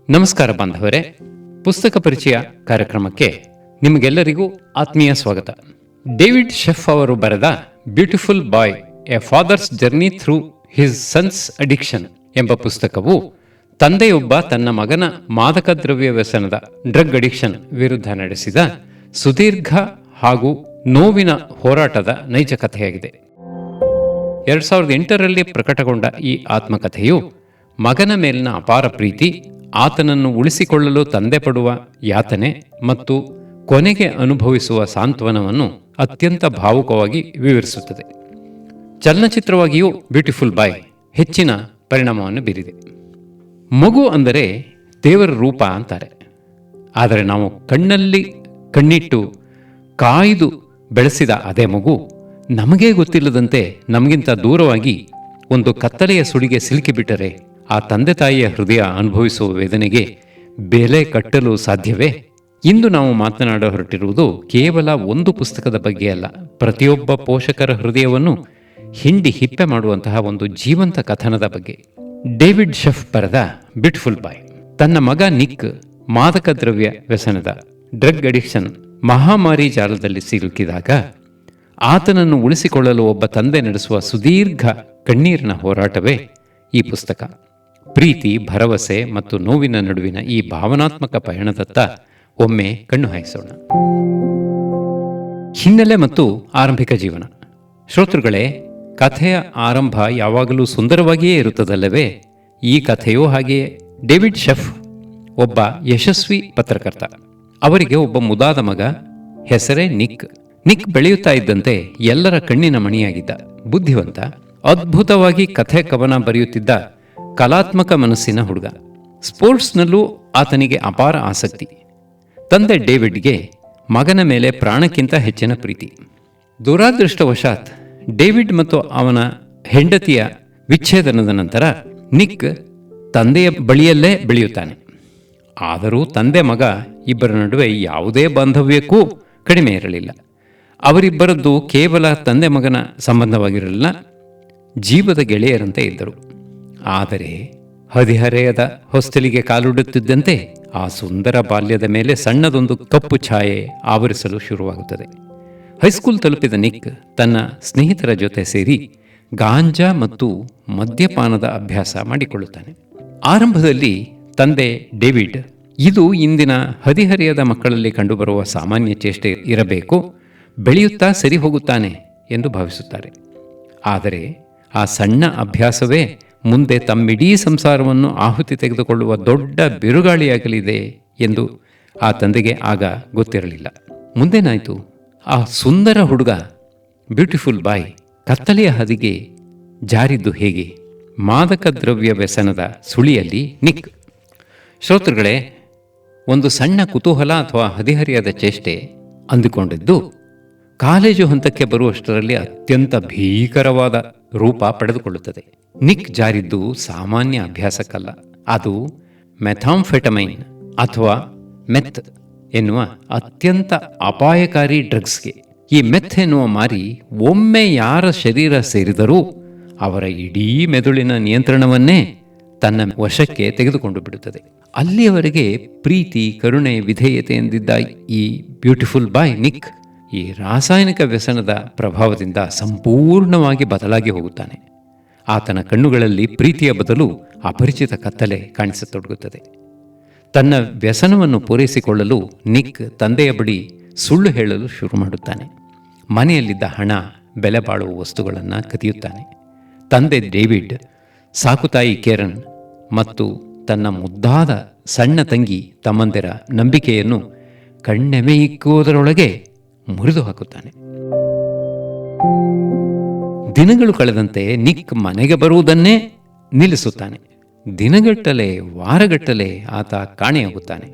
ನಮಸ್ಕಾರ ಬಾಂಧವರೇ, ಪುಸ್ತಕ ಪರಿಚಯ ಕಾರ್ಯಕ್ರಮಕ್ಕೆ ನಿಮಗೆಲ್ಲರಿಗೂ ಆತ್ಮೀಯ ಸ್ವಾಗತ. ಡೇವಿಡ್ ಶೆಫ್ ಅವರು ಬರೆದ beautiful boy, a father's journey through his son's addiction ಎಂಬ ಪುಸ್ತಕವು ತಂದೆಯೊಬ್ಬ ತನ್ನ ಮಗನ ಮಾದಕ ದ್ರವ್ಯ ವ್ಯಸನದ ಡ್ರಗ್ ಅಡಿಕ್ಷನ್ ವಿರುದ್ಧ ನಡೆಸಿದ ಸುದೀರ್ಘ ಹಾಗೂ ನೋವಿನ ಹೋರಾಟದ ನೈಜ ಕಥೆಯಾಗಿದೆ. 2008ರಲ್ಲಿ ಪ್ರಕಟಗೊಂಡ ಈ ಆತ್ಮಕಥೆಯು ಮಗನ ಮೇಲಿನ ಅಪಾರ ಪ್ರೀತಿ, ಆತನನ್ನು ಉಳಿಸಿಕೊಳ್ಳಲು ತಂದೆ ಪಡುವ ಯಾತನೆ ಮತ್ತು ಕೊನೆಗೆ ಅನುಭವಿಸುವ ಸಾಂತ್ವನವನ್ನು ಅತ್ಯಂತ ಭಾವುಕವಾಗಿ ವಿವರಿಸುತ್ತದೆ. ಚಲನಚಿತ್ರವಾಗಿಯೂ ಬ್ಯೂಟಿಫುಲ್ ಬಾಯ್ ಹೆಚ್ಚಿನ ಪರಿಣಾಮವನ್ನು ಬೀರಿದೆ. ಮಗು ಅಂದರೆ ದೇವರ ರೂಪ ಅಂತಾರೆ. ಆದರೆ ನಾವು ಕಣ್ಣಲ್ಲಿ ಕಣ್ಣಿಟ್ಟು ಕಾಯ್ದು ಬೆಳೆಸಿದ ಅದೇ ಮಗು ನಮಗೇ ಗೊತ್ತಿಲ್ಲದಂತೆ ನಮಗಿಂತ ದೂರವಾಗಿ ಒಂದು ಕತ್ತಲೆಯ ಸುಳಿಗೆ ಸಿಲುಕಿಬಿಟ್ಟರೆ ಆ ತಂದೆ ತಾಯಿಯ ಹೃದಯ ಅನುಭವಿಸುವ ವೇದನೆಗೆ ಬೆಲೆ ಕಟ್ಟಲು ಸಾಧ್ಯವೇ? ಇಂದು ನಾವು ಮಾತನಾಡ ಹೊರಟಿರುವುದು ಕೇವಲ ಒಂದು ಪುಸ್ತಕದ ಬಗ್ಗೆ ಅಲ್ಲ, ಪ್ರತಿಯೊಬ್ಬ ಪೋಷಕರ ಹೃದಯವನ್ನು ಹಿಂಡಿ ಹಿಪ್ಪೆ ಮಾಡುವಂತಹ ಒಂದು ಜೀವಂತ ಕಥನದ ಬಗ್ಗೆ. ಡೇವಿಡ್ ಶೆಫ್ ಬರೆದ ಬ್ಯೂಟಿಫುಲ್ ಬಾಯ್ ತನ್ನ ಮಗ ನಿಕ್ ಮಾದಕ ದ್ರವ್ಯ ವ್ಯಸನದ ಡ್ರಗ್ ಅಡಿಕ್ಷನ್ ಮಹಾಮಾರಿ ಜಾಲದಲ್ಲಿ ಸಿಲುಕಿದಾಗ ಆತನನ್ನು ಉಳಿಸಿಕೊಳ್ಳಲು ಒಬ್ಬ ತಂದೆ ನಡೆಸುವ ಸುದೀರ್ಘ ಕಣ್ಣೀರಿನ ಹೋರಾಟವೇ ಈ ಪುಸ್ತಕ. ಪ್ರೀತಿ, ಭರವಸೆ ಮತ್ತು ನೋವಿನ ನಡುವಿನ ಈ ಭಾವನಾತ್ಮಕ ಪಯಣದತ್ತ ಒಮ್ಮೆ ಕಣ್ಣು ಹಾಯಿಸೋಣ. ಹಿನ್ನೆಲೆ ಮತ್ತು ಆರಂಭಿಕ ಜೀವನ. ಶ್ರೋತೃಗಳೇ, ಕಥೆಯ ಆರಂಭ ಯಾವಾಗಲೂ ಸುಂದರವಾಗಿಯೇ ಇರುತ್ತದಲ್ಲವೇ? ಈ ಕಥೆಯೂ ಹಾಗೆಯೇ. ಡೇವಿಡ್ ಶೆಫ್ ಒಬ್ಬ ಯಶಸ್ವಿ ಪತ್ರಕರ್ತ. ಅವರಿಗೆ ಒಬ್ಬ ಮುದಾದ ಮಗ, ಹೆಸರೇ ನಿಕ್. ನಿಕ್ ಬೆಳೆಯುತ್ತಾ ಇದ್ದಂತೆ ಎಲ್ಲರ ಕಣ್ಣಿನ ಮಣಿಯಾಗಿದ್ದ, ಬುದ್ಧಿವಂತ, ಅದ್ಭುತವಾಗಿ ಕಥೆ ಕವನ ಬರೆಯುತ್ತಿದ್ದ ಕಲಾತ್ಮಕ ಮನಸ್ಸಿನ ಹುಡುಗ. ಸ್ಪೋರ್ಟ್ಸ್ನಲ್ಲೂ ಆತನಿಗೆ ಅಪಾರ ಆಸಕ್ತಿ. ತಂದೆ ಡೇವಿಡ್ಗೆ ಮಗನ ಮೇಲೆ ಪ್ರಾಣಕ್ಕಿಂತ ಹೆಚ್ಚಿನ ಪ್ರೀತಿ. ದುರಾದೃಷ್ಟವಶಾತ್ ಡೇವಿಡ್ ಮತ್ತು ಅವನ ಹೆಂಡತಿಯ ವಿಚ್ಛೇದನದ ನಂತರ ನಿಕ್ ತಂದೆಯ ಬಳಿಯಲ್ಲೇ ಬೆಳೆಯುತ್ತಾನೆ. ಆದರೂ ತಂದೆ ಮಗ ಇಬ್ಬರ ನಡುವೆ ಯಾವುದೇ ಬಾಂಧವ್ಯಕ್ಕೂ ಕಡಿಮೆ ಇರಲಿಲ್ಲ. ಅವರಿಬ್ಬರದ್ದು ಕೇವಲ ತಂದೆ ಮಗನ ಸಂಬಂಧವಾಗಿರಲಿಲ್ಲ, ಜೀವದ ಗೆಳೆಯರಂತೆ ಇದ್ದರು. ಆದರೆ ಹದಿಹರೆಯದ ಹೊಸ್ತಿಲಿಗೆ ಕಾಲಿಡುತ್ತಿದ್ದಂತೆ ಆ ಸುಂದರ ಬಾಲ್ಯದ ಮೇಲೆ ಸಣ್ಣದೊಂದು ಕಪ್ಪು ಛಾಯೆ ಆವರಿಸಲು ಶುರುವಾಗುತ್ತದೆ. ಹೈಸ್ಕೂಲ್ ತಲುಪಿದ ನಿಕ್ ತನ್ನ ಸ್ನೇಹಿತರ ಜೊತೆ ಸೇರಿ ಗಾಂಜಾ ಮತ್ತು ಮದ್ಯಪಾನದ ಅಭ್ಯಾಸ ಮಾಡಿಕೊಳ್ಳುತ್ತಾನೆ. ಆರಂಭದಲ್ಲಿ ತಂದೆ ಡೇವಿಡ್ ಇದು ಇಂದಿನ ಹದಿಹರೆಯದ ಮಕ್ಕಳಲ್ಲಿ ಕಂಡುಬರುವ ಸಾಮಾನ್ಯ ಚೇಷ್ಟೆ ಇರಬೇಕು, ಬೆಳೆಯುತ್ತಾ ಸರಿ ಹೋಗುತ್ತಾನೆ ಎಂದು ಭಾವಿಸುತ್ತಾರೆ. ಆದರೆ ಆ ಸಣ್ಣ ಅಭ್ಯಾಸವೇ ಮುಂದೆ ತಮ್ಮಿಡೀ ಸಂಸಾರವನ್ನು ಆಹುತಿ ತೆಗೆದುಕೊಳ್ಳುವ ದೊಡ್ಡ ಬಿರುಗಾಳಿಯಾಗಲಿದೆ ಎಂದು ಆ ತಂದೆಗೆ ಆಗ ಗೊತ್ತಿರಲಿಲ್ಲ. ಮುಂದೇನಾಯಿತು? ಆ ಸುಂದರ ಹುಡುಗ ಬ್ಯೂಟಿಫುಲ್ ಬಾಯ್ ಕತ್ತಲೆಯ ಹಾದಿಗೆ ಜಾರಿದ್ದು ಹೇಗೆ? ಮಾದಕ ದ್ರವ್ಯ ವ್ಯಸನದ ಸುಳಿಯಲ್ಲಿ ನಿಕ್. ಶ್ರೋತೃಗಳೇ, ಒಂದು ಸಣ್ಣ ಕುತೂಹಲ ಅಥವಾ ಹದಿಹರಿಯದ ಚೇಷ್ಟೆ ಅಂದುಕೊಂಡಿದ್ದು ಕಾಲೇಜು ಹಂತಕ್ಕೆ ಬರುವಷ್ಟರಲ್ಲಿ ಅತ್ಯಂತ ಭೀಕರವಾದ ರೂಪ ಪಡೆದುಕೊಳ್ಳುತ್ತದೆ. ನಿಕ್ ಜಾರಿದ್ದು ಸಾಮಾನ್ಯ ಅಭ್ಯಾಸಕ್ಕಲ್ಲ, ಅದು ಮೆಥಾಂಫೆಟಮೈನ್ ಅಥವಾ ಮೆತ್ ಎನ್ನುವ ಅತ್ಯಂತ ಅಪಾಯಕಾರಿ ಡ್ರಗ್ಸ್ಗೆ. ಈ ಮೆತ್ ಎನ್ನುವ ಮಾರಿ ಒಮ್ಮೆ ಯಾರ ಶರೀರ ಸೇರಿದರೂ ಅವರ ಇಡೀ ಮೆದುಳಿನ ನಿಯಂತ್ರಣವನ್ನೇ ತನ್ನ ವಶಕ್ಕೆ ತೆಗೆದುಕೊಂಡು ಬಿಡುತ್ತದೆ. ಅಲ್ಲಿಯವರೆಗೆ ಪ್ರೀತಿ, ಕರುಣೆ, ವಿಧೇಯತೆ ಎಂದಿದ್ದ ಈ ಬ್ಯೂಟಿಫುಲ್ ಬಾಯ್ ನಿಕ್ ಈ ರಾಸಾಯನಿಕ ವ್ಯಸನದ ಪ್ರಭಾವದಿಂದ ಸಂಪೂರ್ಣವಾಗಿ ಬದಲಾಗಿ ಹೋಗುತ್ತಾನೆ. ಆತನ ಕಣ್ಣುಗಳಲ್ಲಿ ಪ್ರೀತಿಯ ಬದಲು ಅಪರಿಚಿತ ಕತ್ತಲೆ ಕಾಣಿಸತೊಡಗುತ್ತದೆ. ತನ್ನ ವ್ಯಸನವನ್ನು ಪೂರೈಸಿಕೊಳ್ಳಲು ನಿಕ್ ತಂದೆಯ ಬಳಿ ಸುಳ್ಳು ಹೇಳಲು ಶುರು ಮಾಡುತ್ತಾನೆ. ಮನೆಯಲ್ಲಿದ್ದ ಹಣ, ಬೆಲೆ ಬಾಳುವ ವಸ್ತುಗಳನ್ನು ಕದಿಯುತ್ತಾನೆ. ತಂದೆ ಡೇವಿಡ್, ಸಾಕುತಾಯಿ ಕೇರನ್ ಮತ್ತು ತನ್ನ ಮುದ್ದಾದ ಸಣ್ಣ ತಂಗಿ ತಮ್ಮಂದಿರ ನಂಬಿಕೆಯನ್ನು ಕಣ್ಣೆಮೆಯಿಕ್ಕುವುದರೊಳಗೆ ಮುರಿದು ಹಾಕುತ್ತಾನೆ. ದಿನಗಳು ಕಳೆದಂತೆ ನಿಕ್ ಮನೆಗೆ ಬರುವುದನ್ನೇ ನಿಲ್ಲಿಸುತ್ತಾನೆ. ದಿನಗಟ್ಟಲೆ, ವಾರಗಟ್ಟಲೆ ಆತ ಕಾಣೆಯಾಗುತ್ತಾನೆ.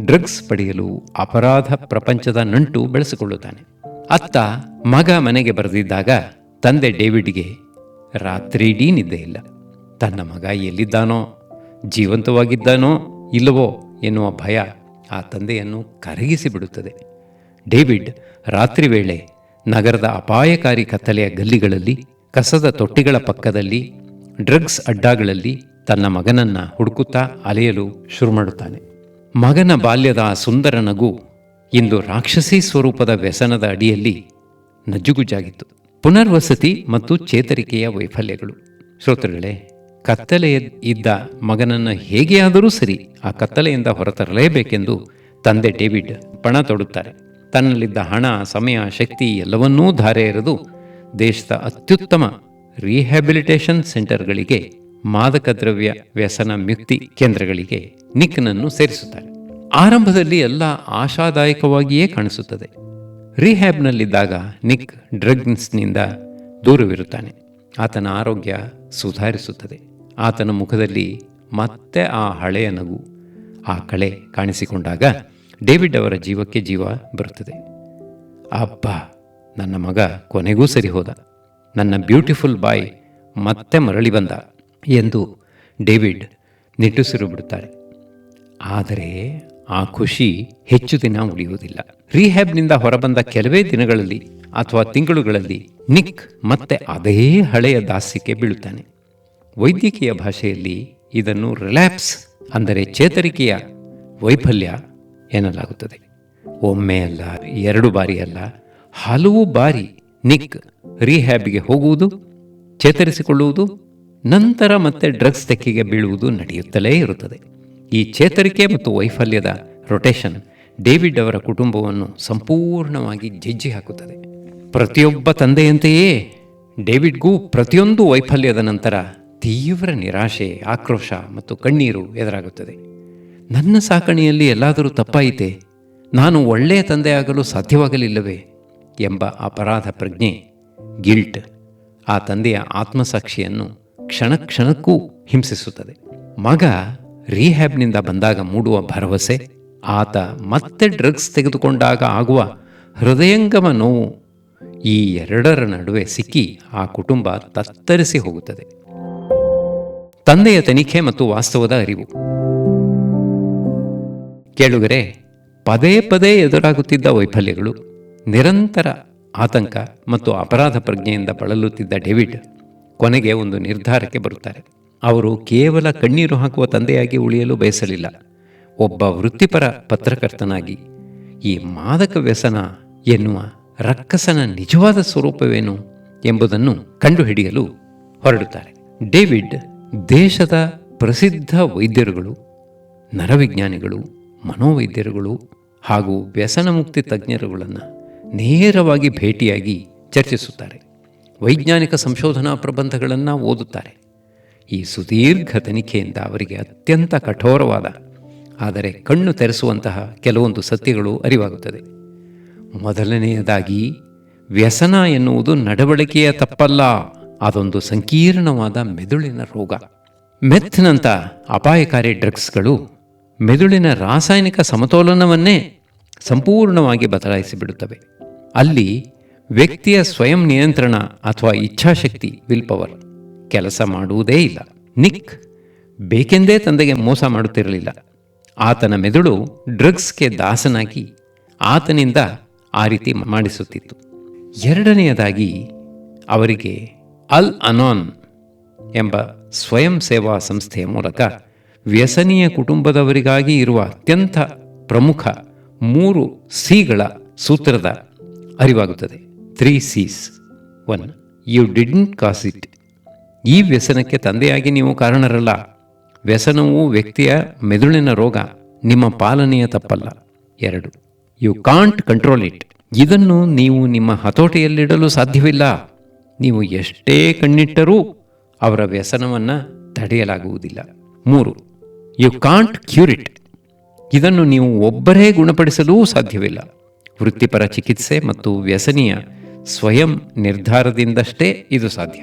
ಡ್ರಗ್ಸ್ ಪಡೆಯಲು ಅಪರಾಧ ಪ್ರಪಂಚದ ನಂಟು ಬೆಳೆಸಿಕೊಳ್ಳುತ್ತಾನೆ. ಅತ್ತ ಮಗ ಮನೆಗೆ ಬರೆದಿದ್ದಾಗ ತಂದೆ ಡೇವಿಡ್ಗೆ ರಾತ್ರಿಡೀ ನಿದ್ದೆ ಇಲ್ಲ. ತನ್ನ ಮಗ ಎಲ್ಲಿದ್ದಾನೋ, ಜೀವಂತವಾಗಿದ್ದಾನೋ ಇಲ್ಲವೋ ಎನ್ನುವ ಭಯ ಆ ತಂದೆಯನ್ನು ಕರಗಿಸಿಬಿಡುತ್ತದೆ. ಡೇವಿಡ್ ರಾತ್ರಿ ವೇಳೆ ನಗರದ ಅಪಾಯಕಾರಿ ಕತ್ತಲೆಯ ಗಲ್ಲಿಗಳಲ್ಲಿ, ಕಸದ ತೊಟ್ಟಿಗಳ ಪಕ್ಕದಲ್ಲಿ, ಡ್ರಗ್ಸ್ ಅಡ್ಡಾಗಳಲ್ಲಿ ತನ್ನ ಮಗನನ್ನ ಹುಡುಕುತ್ತಾ ಅಲೆಯಲು ಶುರು ಮಾಡುತ್ತಾನೆ. ಮಗನ ಬಾಲ್ಯದ ಸುಂದರ ನಗು ಇಂದು ರಾಕ್ಷಸಿ ಸ್ವರೂಪದ ವ್ಯಸನದ ಅಡಿಯಲ್ಲಿ ನಜ್ಜುಗುಜ್ಜಾಗಿತ್ತು. ಪುನರ್ವಸತಿ ಮತ್ತು ಚೇತರಿಕೆಯ ವೈಫಲ್ಯಗಳು. ಶ್ರೋತೃಗಳೇ, ಕತ್ತಲೆ ಇದ್ದ ಮಗನನ್ನು ಹೇಗೆಯಾದರೂ ಸರಿ ಆ ಕತ್ತಲೆಯಿಂದ ಹೊರತರಲೇಬೇಕೆಂದು ತಂದೆ ಡೇವಿಡ್ ಪಣ ತೊಡುತ್ತಾರೆ. ತನ್ನಲ್ಲಿದ್ದ ಹಣ, ಸಮಯ, ಶಕ್ತಿ ಎಲ್ಲವನ್ನೂ ಧಾರೆ ಎರೆದು ದೇಶದ ಅತ್ಯುತ್ತಮ ರಿಹ್ಯಾಬಿಲಿಟೇಷನ್ ಸೆಂಟರ್ಗಳಿಗೆ, ಮಾದಕ ದ್ರವ್ಯ ವ್ಯಸನ ಮುಕ್ತಿ ಕೇಂದ್ರಗಳಿಗೆ ನಿಕ್ನನ್ನು ಸೇರಿಸುತ್ತಾರೆ. ಆರಂಭದಲ್ಲಿ ಎಲ್ಲ ಆಶಾದಾಯಕವಾಗಿಯೇ ಕಾಣಿಸುತ್ತದೆ. ರಿಹ್ಯಾಬ್ನಲ್ಲಿದ್ದಾಗ ನಿಕ್ ಡ್ರಗ್ಸ್ನಿಂದ ದೂರವಿರುತ್ತಾನೆ. ಆತನ ಆರೋಗ್ಯ ಸುಧಾರಿಸುತ್ತದೆ. ಆತನ ಮುಖದಲ್ಲಿ ಮತ್ತೆ ಆ ಹಳೆಯ ನಗು, ಆ ಕಳೆ ಕಾಣಿಸಿಕೊಂಡಾಗ ಡೇವಿಡ್ ಅವರ ಜೀವಕ್ಕೆ ಜೀವ ಬರುತ್ತದೆ. ಅಬ್ಬಾ, ನನ್ನ ಮಗ ಕೊನೆಗೂ ಸರಿ ಹೋದ, ನನ್ನ ಬ್ಯೂಟಿಫುಲ್ ಬಾಯ್ ಮತ್ತೆ ಮರಳಿ ಬಂದ ಎಂದು ಡೇವಿಡ್ ನಿಟ್ಟುಸಿರು ಬಿಡುತ್ತಾರೆ. ಆದರೆ ಆ ಖುಷಿ ಹೆಚ್ಚು ದಿನ ಉಳಿಯುವುದಿಲ್ಲ. ರಿಹ್ಯಾಬ್ನಿಂದ ಹೊರಬಂದ ಕೆಲವೇ ದಿನಗಳಲ್ಲಿ ಅಥವಾ ತಿಂಗಳುಗಳಲ್ಲಿ ನಿಕ್ ಮತ್ತೆ ಅದೇ ಹಳೆಯ ದಾಸ್ಯಕ್ಕೆ ಬೀಳುತ್ತಾನೆ. ವೈದ್ಯಕೀಯ ಭಾಷೆಯಲ್ಲಿ ಇದನ್ನು ರಿಲ್ಯಾಪ್ಸ್, ಅಂದರೆ ಚೇತರಿಕೆಯ ವೈಫಲ್ಯ ಎನ್ನಲಾಗುತ್ತದೆ. ಒಮ್ಮೆ ಅಲ್ಲ, 2 ಬಾರಿ ಅಲ್ಲ, ಹಲವು ಬಾರಿ ನಿಕ್ ರಿಹ್ಯಾಬ್ಗೆ ಹೋಗುವುದು, ಚೇತರಿಸಿಕೊಳ್ಳುವುದು, ನಂತರ ಮತ್ತೆ ಡ್ರಗ್ಸ್ ತೆಕ್ಕೆಗೆ ಬೀಳುವುದು ನಡೆಯುತ್ತಲೇ ಇರುತ್ತದೆ. ಈ ಚೇತರಿಕೆ ಮತ್ತು ವೈಫಲ್ಯದ ರೊಟೇಷನ್ ಡೇವಿಡ್ ಅವರ ಕುಟುಂಬವನ್ನು ಸಂಪೂರ್ಣವಾಗಿ ಜಜ್ಜಿ ಹಾಕುತ್ತದೆ. ಪ್ರತಿಯೊಬ್ಬ ತಂದೆಯಂತೆಯೇ ಡೇವಿಡ್ಗೂ ಪ್ರತಿಯೊಂದು ವೈಫಲ್ಯದ ನಂತರ ತೀವ್ರ ನಿರಾಶೆ, ಆಕ್ರೋಶ ಮತ್ತು ಕಣ್ಣೀರು ಎದುರಾಗುತ್ತದೆ. ನನ್ನ ಸಾಕಣೆಯಲ್ಲಿ ಎಲ್ಲಾದರೂ ತಪ್ಪಾಯಿತೆ, ನಾನು ಒಳ್ಳೆಯ ತಂದೆಯಾಗಲು ಸಾಧ್ಯವಾಗಲಿಲ್ಲವೇ ಎಂಬ ಅಪರಾಧ ಪ್ರಜ್ಞೆ, ಗಿಲ್ಟ್, ಆ ತಂದೆಯ ಆತ್ಮಸಾಕ್ಷಿಯನ್ನು ಕ್ಷಣ ಕ್ಷಣಕ್ಕೂ ಹಿಂಸಿಸುತ್ತದೆ. ಮಗ ರಿಹ್ಯಾಬ್ನಿಂದ ಬಂದಾಗ ಮೂಡುವ ಭರವಸೆ, ಆತ ಮತ್ತೆ ಡ್ರಗ್ಸ್ ತೆಗೆದುಕೊಂಡಾಗ ಆಗುವ ಹೃದಯಂಗಮ ನೋವು, ಈ ಎರಡರ ನಡುವೆ ಸಿಕ್ಕಿ ಆ ಕುಟುಂಬ ತತ್ತರಿಸಿ ಹೋಗುತ್ತದೆ. ತಂದೆಯ ತನಿಖೆ ಮತ್ತು ವಾಸ್ತವದ ಅರಿವು. ಕೇಳುಗರೆ, ಪದೇ ಪದೇ ಎದುರಾಗುತ್ತಿದ್ದ ವೈಫಲ್ಯಗಳು, ನಿರಂತರ ಆತಂಕ ಮತ್ತು ಅಪರಾಧ ಪ್ರಜ್ಞೆಯಿಂದ ಬಳಲುತ್ತಿದ್ದ ಡೇವಿಡ್ ಕೊನೆಗೆ ಒಂದು ನಿರ್ಧಾರಕ್ಕೆ ಬರುತ್ತಾರೆ. ಅವರು ಕೇವಲ ಕಣ್ಣೀರು ಹಾಕುವ ತಂದೆಯಾಗಿ ಉಳಿಯಲು ಬಯಸಲಿಲ್ಲ. ಒಬ್ಬ ವೃತ್ತಿಪರ ಪತ್ರಕರ್ತನಾಗಿ ಈ ಮಾದಕ ವ್ಯಸನ ಎನ್ನುವ ರಕ್ಕಸನ ನಿಜವಾದ ಸ್ವರೂಪವೇನು ಎಂಬುದನ್ನು ಕಂಡುಹಿಡಿಯಲು ಹೊರಡುತ್ತಾರೆ. ಡೇವಿಡ್ ದೇಶದ ಪ್ರಸಿದ್ಧ ವೈದ್ಯರುಗಳು, ನರವಿಜ್ಞಾನಿಗಳು, ಮನೋವೈದ್ಯರುಗಳು ಹಾಗೂ ವ್ಯಸನ ಮುಕ್ತಿ ತಜ್ಞರುಗಳನ್ನು ನೇರವಾಗಿ ಭೇಟಿಯಾಗಿ ಚರ್ಚಿಸುತ್ತಾರೆ. ವೈಜ್ಞಾನಿಕ ಸಂಶೋಧನಾ ಪ್ರಬಂಧಗಳನ್ನು ಓದುತ್ತಾರೆ. ಈ ಸುದೀರ್ಘ ತನಿಖೆಯಿಂದ ಅವರಿಗೆ ಅತ್ಯಂತ ಕಠೋರವಾದ ಆದರೆ ಕಣ್ಣು ತೆರೆಸುವಂತಹ ಕೆಲವೊಂದು ಸತ್ಯಗಳು ಅರಿವಾಗುತ್ತದೆ. ಮೊದಲನೆಯದಾಗಿ, ವ್ಯಸನ ಎನ್ನುವುದು ನಡವಳಿಕೆಯ ತಪ್ಪಲ್ಲ, ಅದೊಂದು ಸಂಕೀರ್ಣವಾದ ಮೆದುಳಿನ ರೋಗ. ಮೆಥ್ನಂಥ ಅಪಾಯಕಾರಿ ಡ್ರಗ್ಸ್ಗಳು ಮೆದುಳಿನ ರಾಸಾಯನಿಕ ಸಮತೋಲನವನ್ನೇ ಸಂಪೂರ್ಣವಾಗಿ ಬದಲಾಯಿಸಿಬಿಡುತ್ತವೆ. ಅಲ್ಲಿ ವ್ಯಕ್ತಿಯ ಸ್ವಯಂ ನಿಯಂತ್ರಣ ಅಥವಾ ಇಚ್ಛಾಶಕ್ತಿ, ವಿಲ್ ಪವರ್ ಕೆಲಸ ಮಾಡುವುದೇ ಇಲ್ಲ. ನಿಕ್ ಬೇಕೆಂದೇ ತಂದೆಗೆ ಮೋಸ ಮಾಡುತ್ತಿರಲಿಲ್ಲ. ಆತನ ಮೆದುಳು ಡ್ರಗ್ಸ್ಗೆ ದಾಸನಾಗಿ ಆತನಿಂದ ಆ ರೀತಿ ಮಾಡಿಸುತ್ತಿತ್ತು. ಎರಡನೆಯದಾಗಿ, ಅವರಿಗೆ ಅಲ್ ಅನಾನ್ ಎಂಬ ಸ್ವಯಂ ಸೇವಾ ಸಂಸ್ಥೆಯ ಮೂಲಕ ವ್ಯಸನಿಯ ಕುಟುಂಬದವರಿಗಾಗಿ ಇರುವ ಅತ್ಯಂತ ಪ್ರಮುಖ 3 ಸಿಗಳ ಸೂತ್ರದ ಅರಿವಾಗುತ್ತದೆ. 3 C's. 1. You didn't cause it. ಈ ವ್ಯಸನಕ್ಕೆ ತಂದೆಯಾಗಿ ನೀವು ಕಾರಣರಲ್ಲ. ವ್ಯಸನವು ವ್ಯಕ್ತಿಯ ಮೆದುಳಿನ ರೋಗ, ನಿಮ್ಮ ಪಾಲನೆಯ ತಪ್ಪಲ್ಲ. 2. You can't control it. ಇದನ್ನು ನೀವು ನಿಮ್ಮ ಹತೋಟಿಯಲ್ಲಿಡಲು ಸಾಧ್ಯವಿಲ್ಲ. ನೀವು ಎಷ್ಟೇ ಕಣ್ಣಿಟ್ಟರೂ ಅವರ ವ್ಯಸನವನ್ನು ತಡೆಯಲಾಗುವುದಿಲ್ಲ. 3. You can't cure it. ಇದನ್ನು ನೀವು ಒಬ್ಬರೇ ಗುಣಪಡಿಸಲೂ ಸಾಧ್ಯವಿಲ್ಲ. ವೃತ್ತಿಪರ ಚಿಕಿತ್ಸೆ ಮತ್ತು ವ್ಯಸನಿಯ ಸ್ವಯಂ ನಿರ್ಧಾರದಿಂದಷ್ಟೇ ಇದು ಸಾಧ್ಯ.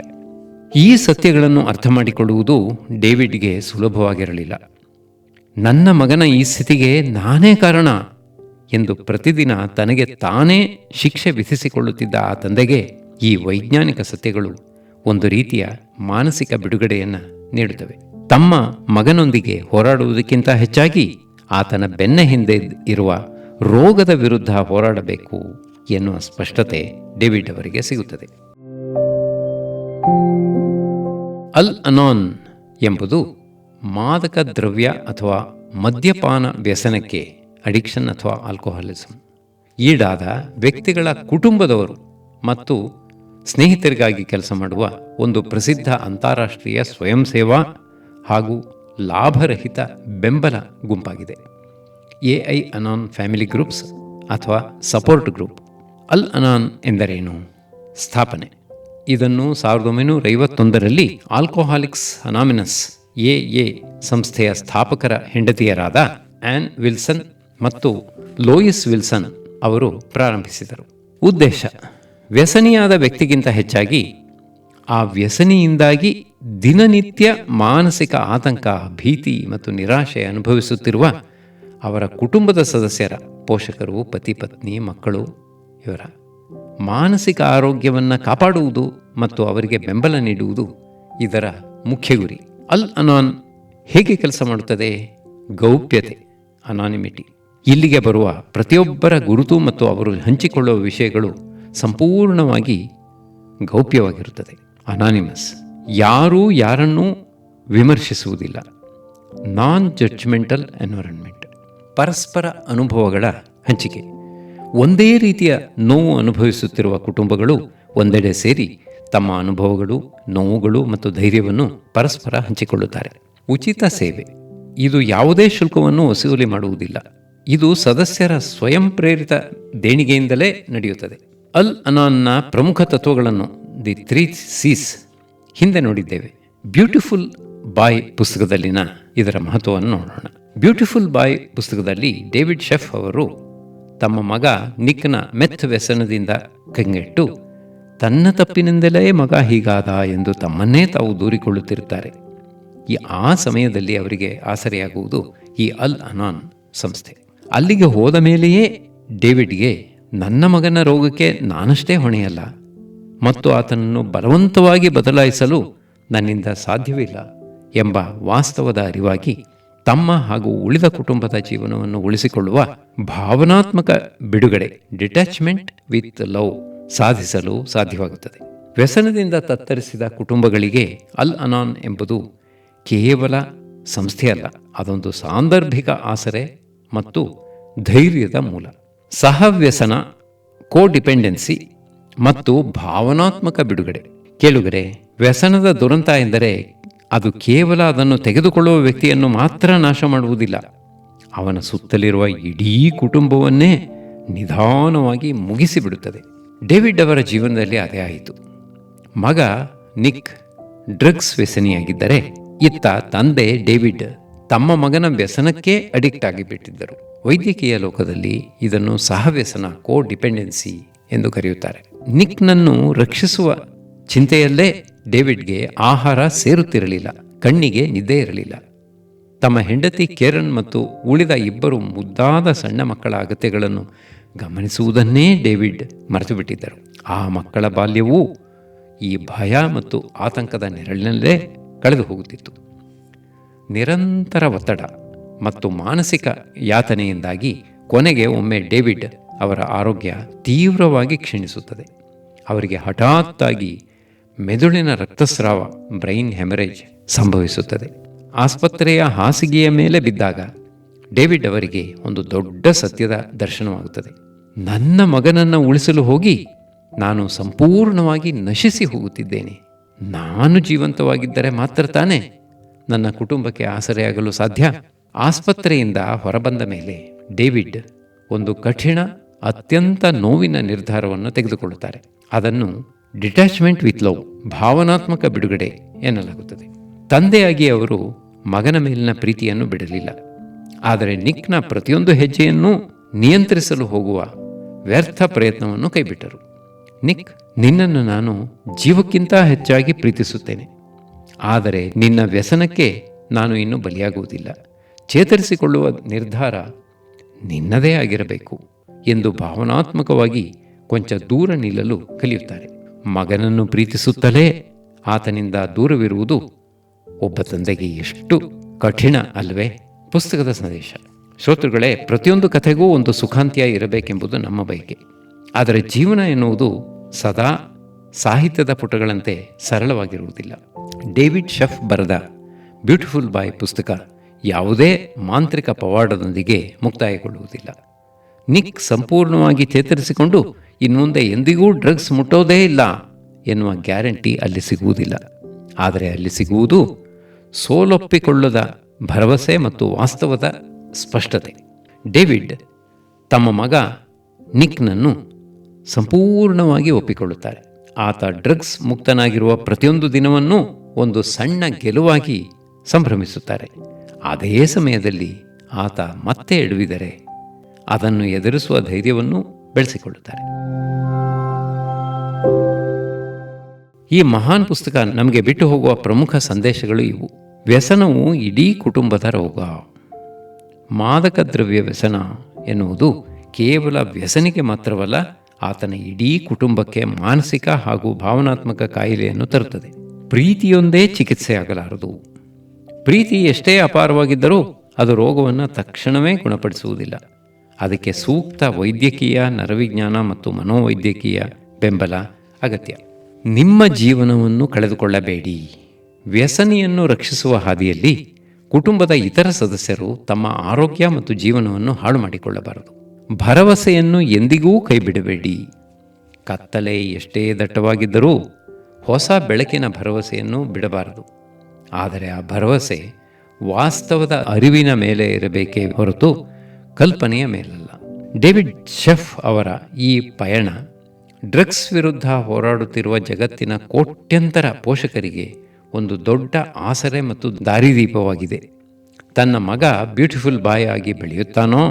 ಈ ಸತ್ಯಗಳನ್ನು ಅರ್ಥ ಮಾಡಿಕೊಳ್ಳುವುದು ಡೇವಿಡ್ಗೆ ಸುಲಭವಾಗಿರಲಿಲ್ಲ. ನನ್ನ ಮಗನ ಈ ಸ್ಥಿತಿಗೆ ನಾನೇ ಕಾರಣ ಎಂದು ಪ್ರತಿದಿನ ತನಗೆ ತಾನೇ ಶಿಕ್ಷೆ ವಿಧಿಸಿಕೊಳ್ಳುತ್ತಿದ್ದ ಆ ತಂದೆಗೆ ಈ ವೈಜ್ಞಾನಿಕ ಸತ್ಯಗಳು ಒಂದು ರೀತಿಯ ಮಾನಸಿಕ ಬಿಡುಗಡೆಯನ್ನು ನೀಡುತ್ತವೆ. ತಮ್ಮ ಮಗನೊಂದಿಗೆ ಹೋರಾಡುವುದಕ್ಕಿಂತ ಹೆಚ್ಚಾಗಿ ಆತನ ಬೆನ್ನ ಹಿಂದೆ ಇರುವ ರೋಗದ ವಿರುದ್ಧ ಹೋರಾಡಬೇಕು ಎನ್ನುವ ಸ್ಪಷ್ಟತೆ ಡೇವಿಡ್ ಅವರಿಗೆ ಸಿಗುತ್ತದೆ. ಅಲ್ ಅನಾನ್ ಎಂಬುದು ಮಾದಕ ದ್ರವ್ಯ ಅಥವಾ ಮದ್ಯಪಾನ ವ್ಯಸನಕ್ಕೆ, ಅಡಿಕ್ಷನ್ ಅಥವಾ ಆಲ್ಕೋಹಾಲಿಸಂ, ಈಡಾದ ವ್ಯಕ್ತಿಗಳ ಕುಟುಂಬದವರು ಮತ್ತು ಸ್ನೇಹಿತರಿಗಾಗಿ ಕೆಲಸ ಮಾಡುವ ಒಂದು ಪ್ರಸಿದ್ಧ ಅಂತಾರಾಷ್ಟ್ರೀಯ ಸ್ವಯಂ ಸೇವಾ ಹಾಗೂ ಲಾಭರಹಿತ ಬೆಂಬಲ ಗುಂಪಾಗಿದೆ. ಎಐ ಅನಾನ್ ಫ್ಯಾಮಿಲಿ ಗ್ರೂಪ್ಸ್ ಅಥವಾ ಸಪೋರ್ಟ್ ಗ್ರೂಪ್. ಅಲ್ ಅನಾನ್ ಎಂದರೇನು? ಸ್ಥಾಪನೆ. ಇದನ್ನು 1951ರಲ್ಲಿ ಆಲ್ಕೋಹಾಲಿಕ್ಸ್ ಅನಾಮಿನಸ್ ಎಎ ಸಂಸ್ಥೆಯ ಸ್ಥಾಪಕರ ಹೆಂಡತಿಯರಾದ ಆನ್ ವಿಲ್ಸನ್ ಮತ್ತು ಲೋಯಿಸ್ ವಿಲ್ಸನ್ ಅವರು ಪ್ರಾರಂಭಿಸಿದರು. ಉದ್ದೇಶ: ವ್ಯಸನಿಯಾದ ವ್ಯಕ್ತಿಗಿಂತ ಹೆಚ್ಚಾಗಿ ಆ ವ್ಯಸನಿಯಿಂದಾಗಿ ದಿನನಿತ್ಯ ಮಾನಸಿಕ ಆತಂಕ, ಭೀತಿ ಮತ್ತು ನಿರಾಶೆ ಅನುಭವಿಸುತ್ತಿರುವ ಅವರ ಕುಟುಂಬದ ಸದಸ್ಯರ, ಪೋಷಕರು, ಪತಿ ಪತ್ನಿ, ಮಕ್ಕಳು, ಇವರ ಮಾನಸಿಕ ಆರೋಗ್ಯವನ್ನು ಕಾಪಾಡುವುದು ಮತ್ತು ಅವರಿಗೆ ಬೆಂಬಲ ನೀಡುವುದು ಇದರ ಮುಖ್ಯ ಗುರಿ. ಅಲ್ ಅನಾನ್ ಹೇಗೆ ಕೆಲಸ ಮಾಡುತ್ತದೆ? ಗೌಪ್ಯತೆ, ಅನಾನಿಮಿಟಿ. ಇಲ್ಲಿಗೆ ಬರುವ ಪ್ರತಿಯೊಬ್ಬರ ಗುರುತು ಮತ್ತು ಅವರು ಹಂಚಿಕೊಳ್ಳುವ ವಿಷಯಗಳು ಸಂಪೂರ್ಣವಾಗಿ ಗೌಪ್ಯವಾಗಿರುತ್ತದೆ. ಅನಾನಿಮಸ್. ಯಾರೂ ಯಾರನ್ನೂ ವಿಮರ್ಶಿಸುವುದಿಲ್ಲ. ನಾನ್ ಜಡ್ಜ್ಮೆಂಟಲ್ ಎನ್ವೈರನ್ಮೆಂಟ್. ಪರಸ್ಪರ ಅನುಭವಗಳ ಹಂಚಿಕೆ. ಒಂದೇ ರೀತಿಯ ನೋವು ಅನುಭವಿಸುತ್ತಿರುವ ಕುಟುಂಬಗಳು ಒಂದೆಡೆ ಸೇರಿ ತಮ್ಮ ಅನುಭವಗಳು, ನೋವುಗಳು ಮತ್ತು ಧೈರ್ಯವನ್ನು ಪರಸ್ಪರ ಹಂಚಿಕೊಳ್ಳುತ್ತಾರೆ. ಉಚಿತ ಸೇವೆ. ಇದು ಯಾವುದೇ ಶುಲ್ಕವನ್ನು ವಸೂಲಿ ಮಾಡುವುದಿಲ್ಲ. ಇದು ಸದಸ್ಯರ ಸ್ವಯಂ ಪ್ರೇರಿತ ದೇಣಿಗೆಯಿಂದಲೇ ನಡೆಯುತ್ತದೆ. ಅಲ್ ಅನಾನ್ನ ಪ್ರಮುಖ ತತ್ವಗಳನ್ನು, ದಿ 3 C's, ಹಿಂದೆ ನೋಡಿದ್ದೇವೆ. ಬ್ಯೂಟಿಫುಲ್ ಬಾಯ್ ಪುಸ್ತಕದಲ್ಲಿನ ಇದರ ಮಹತ್ವವನ್ನು ನೋಡೋಣ. ಬ್ಯೂಟಿಫುಲ್ ಬಾಯ್ ಪುಸ್ತಕದಲ್ಲಿ ಡೇವಿಡ್ ಶೆಫ್ ಅವರು ತಮ್ಮ ಮಗ ನಿಕ್ನ ಮೆತ್ ವ್ಯಸನದಿಂದ ಕಂಗೆಟ್ಟು ತನ್ನ ತಪ್ಪಿನಿಂದಲೇ ಮಗ ಹೀಗಾದ ಎಂದು ತಮ್ಮನ್ನೇ ತಾವು ದೂರಿಕೊಳ್ಳುತ್ತಿರುತ್ತಾರೆ. ಆ ಸಮಯದಲ್ಲಿ ಅವರಿಗೆ ಆಸರೆಯಾಗುವುದು ಈ ಅಲ್ ಅನಾನ್ ಸಂಸ್ಥೆ. ಅಲ್ಲಿಗೆ ಹೋದ ಮೇಲೆಯೇ ಡೇವಿಡ್ಗೆ ನನ್ನ ಮಗನ ರೋಗಕ್ಕೆ ನಾನಷ್ಟೇ ಹೊಣೆಯಲ್ಲ ಮತ್ತು ಆತನನ್ನು ಬಲವಂತವಾಗಿ ಬದಲಾಯಿಸಲು ನನ್ನಿಂದ ಸಾಧ್ಯವಿಲ್ಲ ಎಂಬ ವಾಸ್ತವದ ಅರಿವಾಗಿ ತಮ್ಮ ಹಾಗೂ ಉಳಿದ ಕುಟುಂಬದ ಜೀವನವನ್ನು ಉಳಿಸಿಕೊಳ್ಳುವ ಭಾವನಾತ್ಮಕ ಬಿಡುಗಡೆ, ಡಿಟ್ಯಾಚ್ಮೆಂಟ್ ವಿತ್ ಲವ್, ಸಾಧಿಸಲು ಸಾಧ್ಯವಾಗುತ್ತದೆ. ವ್ಯಸನದಿಂದ ತತ್ತರಿಸಿದ ಕುಟುಂಬಗಳಿಗೆ ಅಲ್ ಅನಾನ್ ಎಂಬುದು ಕೇವಲ ಸಂಸ್ಥೆಯಲ್ಲ, ಅದೊಂದು ಸಾಂದರ್ಭಿಕ ಆಸರೆ ಮತ್ತು ಧೈರ್ಯದ ಮೂಲ. ಸಹವ್ಯಸನ, ಕೋಡಿಪೆಂಡೆನ್ಸಿ ಮತ್ತು ಭಾವನಾತ್ಮಕ ಬಿಡುಗಡೆ. ಕೇಳುಗರೆ, ವ್ಯಸನದ ದುರಂತ ಎಂದರೆ ಅದು ಕೇವಲ ಅದನ್ನು ತೆಗೆದುಕೊಳ್ಳುವ ವ್ಯಕ್ತಿಯನ್ನು ಮಾತ್ರ ನಾಶ ಮಾಡುವುದಿಲ್ಲ, ಅವನ ಸುತ್ತಲಿರುವ ಇಡೀ ಕುಟುಂಬವನ್ನೇ ನಿಧಾನವಾಗಿ ಮುಗಿಸಿಬಿಡುತ್ತದೆ. ಡೇವಿಡ್ ಅವರ ಜೀವನದಲ್ಲಿ ಅದೇ ಆಯಿತು. ಮಗ ನಿಕ್ ಡ್ರಗ್ಸ್ ವ್ಯಸನಿಯಾಗಿದ್ದರೆ, ಇತ್ತ ತಂದೆ ಡೇವಿಡ್ ತಮ್ಮ ಮಗನ ವ್ಯಸನಕ್ಕೆ ಅಡಿಕ್ಟ್ ಆಗಿಬಿಟ್ಟಿದ್ದರು. ವೈದ್ಯಕೀಯ ಲೋಕದಲ್ಲಿ ಇದನ್ನು ಸಹವ್ಯಸನ, ಕೋಡಿಪೆಂಡೆನ್ಸಿ ಎಂದು ಕರೆಯುತ್ತಾರೆ. ನಿಕ್ನನ್ನು ರಕ್ಷಿಸುವ ಚಿಂತೆಯಲ್ಲೇ ಡೇವಿಡ್ಗೆ ಆಹಾರ ಸೇರುತ್ತಿರಲಿಲ್ಲ, ಕಣ್ಣಿಗೆ ನಿದ್ದೆ ಇರಲಿಲ್ಲ. ತಮ್ಮ ಹೆಂಡತಿ ಕೇರನ್ ಮತ್ತು ಉಳಿದ 2 ಮುದ್ದಾದ ಸಣ್ಣ ಮಕ್ಕಳ ಅಗತ್ಯಗಳನ್ನು ಗಮನಿಸುವುದನ್ನೇ ಡೇವಿಡ್ ಮರೆತುಬಿಟ್ಟಿದ್ದರು. ಆ ಮಕ್ಕಳ ಬಾಲ್ಯವೂ ಈ ಭಯ ಮತ್ತು ಆತಂಕದ ನೆರಳಿನಲ್ಲೇ ಕಳೆದು ಹೋಗುತ್ತಿತ್ತು. ನಿರಂತರ ಒತ್ತಡ ಮತ್ತು ಮಾನಸಿಕ ಯಾತನೆಯಿಂದಾಗಿ ಕೊನೆಗೆ ಒಮ್ಮೆ ಡೇವಿಡ್ ಅವರ ಆರೋಗ್ಯ ತೀವ್ರವಾಗಿ ಕ್ಷೀಣಿಸುತ್ತದೆ. ಅವರಿಗೆ ಹಠಾತ್ತಾಗಿ ಮೆದುಳಿನ ರಕ್ತಸ್ರಾವ, ಬ್ರೈನ್ ಹೆಮರೇಜ್ ಸಂಭವಿಸುತ್ತದೆ. ಆಸ್ಪತ್ರೆಯ ಹಾಸಿಗೆಯ ಮೇಲೆ ಬಿದ್ದಾಗ ಡೇವಿಡ್ ಅವರಿಗೆ ಒಂದು ದೊಡ್ಡ ಸತ್ಯದ ದರ್ಶನವಾಗುತ್ತದೆ. ನನ್ನ ಮಗನನ್ನು ಉಳಿಸಲು ಹೋಗಿ ನಾನು ಸಂಪೂರ್ಣವಾಗಿ ನಶಿಸಿ ಹೋಗುತ್ತಿದ್ದೇನೆ. ನಾನು ಜೀವಂತವಾಗಿದ್ದರೆ ಮಾತ್ರ ತಾನೇ ನನ್ನ ಕುಟುಂಬಕ್ಕೆ ಆಸರೆಯಾಗಲು ಸಾಧ್ಯ. ಆಸ್ಪತ್ರೆಯಿಂದ ಹೊರಬಂದ ಮೇಲೆ ಡೇವಿಡ್ ಒಂದು ಕಠಿಣ, ಅತ್ಯಂತ ನೋವಿನ ನಿರ್ಧಾರವನ್ನು ತೆಗೆದುಕೊಳ್ಳುತ್ತಾರೆ. ಅದನ್ನು ಡಿಟ್ಯಾಚ್ಮೆಂಟ್ ವಿತ್ ಲವ್, ಭಾವನಾತ್ಮಕ ಬಿಡುಗಡೆ ಎನ್ನಲಾಗುತ್ತದೆ. ತಂದೆಯಾಗಿ ಅವರು ಮಗನ ಮೇಲಿನ ಪ್ರೀತಿಯನ್ನು ಬಿಡಲಿಲ್ಲ, ಆದರೆ ನಿಕ್ನ ಪ್ರತಿಯೊಂದು ಹೆಜ್ಜೆಯನ್ನೂ ನಿಯಂತ್ರಿಸಲು ಹೋಗುವ ವ್ಯರ್ಥ ಪ್ರಯತ್ನವನ್ನು ಕೈಬಿಟ್ಟರು. ನಿಕ್, ನಿನ್ನನ್ನು ನಾನು ಜೀವಕ್ಕಿಂತ ಹೆಚ್ಚಾಗಿ ಪ್ರೀತಿಸುತ್ತೇನೆ, ಆದರೆ ನಿನ್ನ ವ್ಯಸನಕ್ಕೆ ನಾನು ಇನ್ನೂ ಬಲಿಯಾಗುವುದಿಲ್ಲ. ಚೇತರಿಸಿಕೊಳ್ಳುವ ನಿರ್ಧಾರ ನಿನ್ನದೇ ಆಗಿರಬೇಕು ಎಂದು ಭಾವನಾತ್ಮಕವಾಗಿ ಕೊಂಚ ದೂರ ನಿಲ್ಲಲು ಕಲಿಯುತ್ತಾರೆ. ಮಗನನ್ನು ಪ್ರೀತಿಸುತ್ತಲೇ ಆತನಿಂದ ದೂರವಿರುವುದು ಒಬ್ಬ ತಂದೆಗೆ ಎಷ್ಟು ಕಠಿಣ ಅಲ್ವೇ? ಪುಸ್ತಕದ ಸಂದೇಶ. ಶ್ರೋತೃಗಳೇ, ಪ್ರತಿಯೊಂದು ಕಥೆಗೂ ಒಂದು ಸುಖಾಂತ್ಯ ಇರಬೇಕೆಂಬುದು ನಮ್ಮ ಬಯಕೆ. ಆದರೆ ಜೀವನ ಎನ್ನುವುದು ಸದಾ ಸಾಹಿತ್ಯದ ಪುಟಗಳಂತೆ ಸರಳವಾಗಿರುವುದಿಲ್ಲ. ಡೇವಿಡ್ ಶೆಫ್ ಬರೆದ ಬ್ಯೂಟಿಫುಲ್ ಬಾಯ್ ಪುಸ್ತಕ ಯಾವುದೇ ಮಾಂತ್ರಿಕ ಪವಾಡದೊಂದಿಗೆ ಮುಕ್ತಾಯಗೊಳ್ಳುವುದಿಲ್ಲ. ನಿಕ್ ಸಂಪೂರ್ಣವಾಗಿ ಚೇತರಿಸಿಕೊಂಡು ಇನ್ಮುಂದೆ ಎಂದಿಗೂ ಡ್ರಗ್ಸ್ ಮುಟ್ಟೋದೇ ಇಲ್ಲ ಎನ್ನುವ ಗ್ಯಾರಂಟಿ ಅಲ್ಲಿ ಸಿಗುವುದಿಲ್ಲ. ಆದರೆ ಅಲ್ಲಿ ಸಿಗುವುದು ಸೋಲೊಪ್ಪಿಕೊಳ್ಳದ ಭರವಸೆ ಮತ್ತು ವಾಸ್ತವದ ಸ್ಪಷ್ಟತೆ. ಡೇವಿಡ್ ತಮ್ಮ ಮಗ ನಿಕ್ನನ್ನು ಸಂಪೂರ್ಣವಾಗಿ ಒಪ್ಪಿಕೊಳ್ಳುತ್ತಾರೆ. ಆತ ಡ್ರಗ್ಸ್ ಮುಕ್ತನಾಗಿರುವ ಪ್ರತಿಯೊಂದು ದಿನವನ್ನೂ ಒಂದು ಸಣ್ಣ ಗೆಲುವಾಗಿ ಸಂಭ್ರಮಿಸುತ್ತಾರೆ. ಅದೇ ಸಮಯದಲ್ಲಿ ಆತ ಮತ್ತೆ ಎಡವಿದರೆ ಅದನ್ನು ಎದುರಿಸುವ ಧೈರ್ಯವನ್ನು ಬೆಳೆಸಿಕೊಳ್ಳುತ್ತಾರೆ. ಈ ಮಹಾನ್ ಪುಸ್ತಕ ನಮಗೆ ಬಿಟ್ಟು ಹೋಗುವ ಪ್ರಮುಖ ಸಂದೇಶಗಳು ಇವು. ವ್ಯಸನವು ಇಡೀ ಕುಟುಂಬದ ರೋಗ. ಮಾದಕ ದ್ರವ್ಯ ವ್ಯಸನ ಎನ್ನುವುದು ಕೇವಲ ವ್ಯಸನಿಗೆ ಮಾತ್ರವಲ್ಲ, ಆತನ ಇಡೀ ಕುಟುಂಬಕ್ಕೆ ಮಾನಸಿಕ ಹಾಗೂ ಭಾವನಾತ್ಮಕ ಕಾಯಿಲೆಯನ್ನು ತರುತ್ತದೆ. ಪ್ರೀತಿಯೊಂದೇ ಚಿಕಿತ್ಸೆಯಾಗಲಾರದು. ಪ್ರೀತಿ ಎಷ್ಟೇ ಅಪಾರವಾಗಿದ್ದರೂ ಅದು ರೋಗವನ್ನು ತಕ್ಷಣವೇ ಗುಣಪಡಿಸುವುದಿಲ್ಲ. ಅದಕ್ಕೆ ಸೂಕ್ತ ವೈದ್ಯಕೀಯ, ನರವಿಜ್ಞಾನ ಮತ್ತು ಮನೋವೈದ್ಯಕೀಯ ಬೆಂಬಲ ಅಗತ್ಯ. ನಿಮ್ಮ ಜೀವನವನ್ನು ಕಳೆದುಕೊಳ್ಳಬೇಡಿ. ವ್ಯಸನಿಯನ್ನು ರಕ್ಷಿಸುವ ಹಾದಿಯಲ್ಲಿ ಕುಟುಂಬದ ಇತರ ಸದಸ್ಯರು ತಮ್ಮ ಆರೋಗ್ಯ ಮತ್ತು ಜೀವನವನ್ನು ಹಾಳು ಮಾಡಿಕೊಳ್ಳಬಾರದು. ಭರವಸೆಯನ್ನು ಎಂದಿಗೂ ಕೈಬಿಡಬೇಡಿ. ಕತ್ತಲೆ ಎಷ್ಟೇ ದಟ್ಟವಾಗಿದ್ದರೂ ಹೊಸ ಬೆಳಕಿನ ಭರವಸೆಯನ್ನು ಬಿಡಬಾರದು. ಆದರೆ ಆ ಭರವಸೆ ವಾಸ್ತವದ ಅರಿವಿನ ಮೇಲೆ ಇರಬೇಕೇ ಹೊರತು ಕಲ್ಪನೆಯ ಮೇಲಲ್ಲ. ಡೇವಿಡ್ ಶೆಫ್ ಅವರ ಈ ಪಯಣ ಡ್ರಗ್ಸ್ ವಿರುದ್ಧ ಹೋರಾಡುತ್ತಿರುವ ಜಗತ್ತಿನ ಕೋಟ್ಯಂತರ ಪೋಷಕರಿಗೆ ಒಂದು ದೊಡ್ಡ ಆಸರೆ ಮತ್ತು ದಾರಿದೀಪವಾಗಿದೆ. ತನ್ನ ಮಗ ಬ್ಯೂಟಿಫುಲ್ ಬಾಯ್ ಆಗಿ ಬೆಳೆಯುತ್ತಾನೋ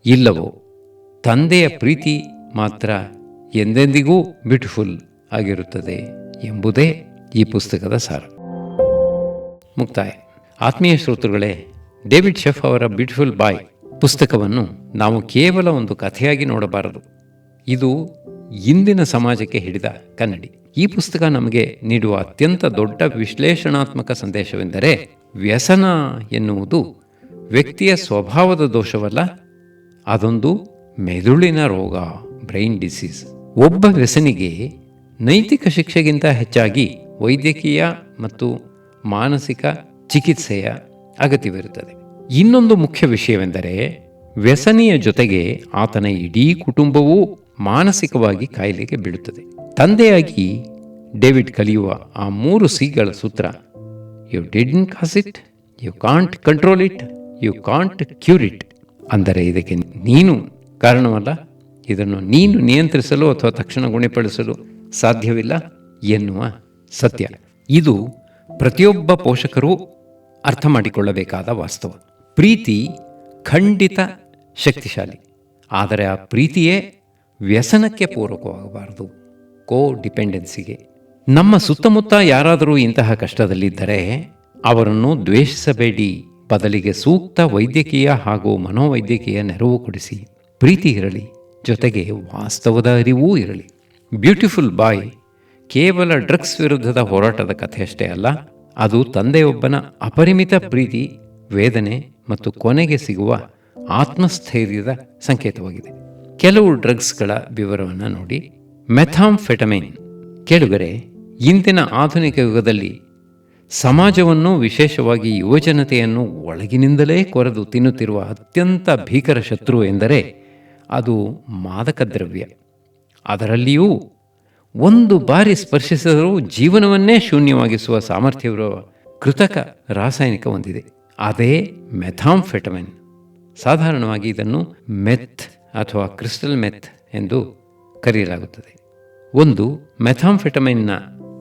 ಇಲ್ಲವೋ, ತಂದೆಯ ಪ್ರೀತಿ ಮಾತ್ರ ಎಂದೆಂದಿಗೂ ಬ್ಯೂಟಿಫುಲ್ ಆಗಿರುತ್ತದೆ ಎಂಬುದೇ ಈ ಪುಸ್ತಕದ ಸಾರ. ಮುಕ್ತಾಯ. ಆತ್ಮೀಯ ಶ್ರೋತೃಗಳೇ, ಡೇವಿಡ್ ಶೆಫ್ ಅವರ ಬ್ಯೂಟಿಫುಲ್ ಬಾಯ್ ಪುಸ್ತಕವನ್ನು ನಾವು ಕೇವಲ ಒಂದು ಕಥೆಯಾಗಿ ನೋಡಬಾರದು. ಇದು ಇಂದಿನ ಸಮಾಜಕ್ಕೆ ಹಿಡಿದ ಕನ್ನಡಿ. ಈ ಪುಸ್ತಕ ನಮಗೆ ನೀಡುವ ಅತ್ಯಂತ ದೊಡ್ಡ ವಿಶ್ಲೇಷಣಾತ್ಮಕ ಸಂದೇಶವೆಂದರೆ, ವ್ಯಸನ ಎನ್ನುವುದು ವ್ಯಕ್ತಿಯ ಸ್ವಭಾವದ ದೋಷವಲ್ಲ, ಅದೊಂದು ಮೆದುಳಿನ ರೋಗ, ಬ್ರೈನ್ ಡಿಸೀಸ್. ಒಬ್ಬ ವ್ಯಸನಿಗೆ ನೈತಿಕ ಶಿಕ್ಷೆಗಿಂತ ಹೆಚ್ಚಾಗಿ ವೈದ್ಯಕೀಯ ಮತ್ತು ಮಾನಸಿಕ ಚಿಕಿತ್ಸೆಯ ಅಗತ್ಯವಿರುತ್ತದೆ. ಇನ್ನೊಂದು ಮುಖ್ಯ ವಿಷಯವೆಂದರೆ, ವ್ಯಸನಿಯ ಜೊತೆಗೆ ಆತನ ಇಡೀ ಕುಟುಂಬವೂ ಮಾನಸಿಕವಾಗಿ ಕಾಯಿಲೆಗೆ ಬೀಳುತ್ತದೆ. ತಂದೆಯಾಗಿ ಡೇವಿಡ್ ಕಲಿಯುವ ಆ 3 ಸಿಗಳ ಸೂತ್ರ: you didn't cause it, you can't control it, you can't cure it. ಅಂದರೆ ಇದಕ್ಕೆ ನೀನು ಕಾರಣವಲ್ಲ, ಇದನ್ನು ನೀನು ನಿಯಂತ್ರಿಸಲು ಅಥವಾ ತಕ್ಷಣ ಗುಣಪಡಿಸಲು ಸಾಧ್ಯವಿಲ್ಲ ಎನ್ನುವ ಸತ್ಯ. ಇದು ಪ್ರತಿಯೊಬ್ಬ ಪೋಷಕರೂ ಅರ್ಥ ಮಾಡಿಕೊಳ್ಳಬೇಕಾದ ವಾಸ್ತವ. ಪ್ರೀತಿ ಖಂಡಿತ ಶಕ್ತಿಶಾಲಿ, ಆದರೆ ಆ ಪ್ರೀತಿಯೇ ವ್ಯಸನಕ್ಕೆ ಪೂರಕವಾಗಬಾರದು, ಕೋ ಡಿಪೆಂಡೆನ್ಸಿಗೆ. ನಮ್ಮ ಸುತ್ತಮುತ್ತ ಯಾರಾದರೂ ಇಂತಹ ಕಷ್ಟದಲ್ಲಿದ್ದರೆ ಅವರನ್ನು ದ್ವೇಷಿಸಬೇಡಿ. ಬದಲಿಗೆ ಸೂಕ್ತ ವೈದ್ಯಕೀಯ ಹಾಗೂ ಮನೋವೈದ್ಯಕೀಯ ನೆರವು ಕೊಡಿಸಿ. ಪ್ರೀತಿ ಇರಲಿ, ಜೊತೆಗೆ ವಾಸ್ತವದ ಅರಿವೂ ಇರಲಿ. ಬ್ಯೂಟಿಫುಲ್ ಬಾಯ್ ಕೇವಲ ಡ್ರಗ್ಸ್ ವಿರುದ್ಧದ ಹೋರಾಟದ ಕಥೆಯಷ್ಟೇ ಅಲ್ಲ, ಅದು ತಂದೆಯೊಬ್ಬನ ಅಪರಿಮಿತ ಪ್ರೀತಿ, ವೇದನೆ ಮತ್ತು ಕೊನೆಗೆ ಸಿಗುವ ಆತ್ಮಸ್ಥೈರ್ಯದ ಸಂಕೇತವಾಗಿದೆ. ಕೆಲವು ಡ್ರಗ್ಸ್ಗಳ ವಿವರವನ್ನು ನೋಡಿ. ಮೆಥಾಂಫೆಟಮೈನ್. ಕೇಳುಗರೆ, ಇಂದಿನ ಆಧುನಿಕ ಯುಗದಲ್ಲಿ ಸಮಾಜವನ್ನು, ವಿಶೇಷವಾಗಿ ಯುವಜನತೆಯನ್ನು ಒಳಗಿನಿಂದಲೇ ಕೊರೆದು ತಿನ್ನುತ್ತಿರುವ ಅತ್ಯಂತ ಭೀಕರ ಶತ್ರು ಎಂದರೆ ಅದು ಮಾದಕ ದ್ರವ್ಯ. ಅದರಲ್ಲಿಯೂ ಒಂದು ಬಾರಿ ಸ್ಪರ್ಶಿಸಿದರೂ ಜೀವನವನ್ನೇ ಶೂನ್ಯವಾಗಿಸುವ ಸಾಮರ್ಥ್ಯವಿರುವ ಕೃತಕ ರಾಸಾಯನಿಕ ಹೊಂದಿದೆ. ಅದೇ ಮೆಥಾಂಫೆಟಮೈನ್. ಸಾಧಾರಣವಾಗಿ ಇದನ್ನು ಮೆಥ್ ಅಥವಾ ಕ್ರಿಸ್ಟಲ್ ಮೆಥ್ ಎಂದು ಕರೆಯಲಾಗುತ್ತದೆ. ಒಂದು ಮೆಥಾಂಫೆಟಮೈನ್ನ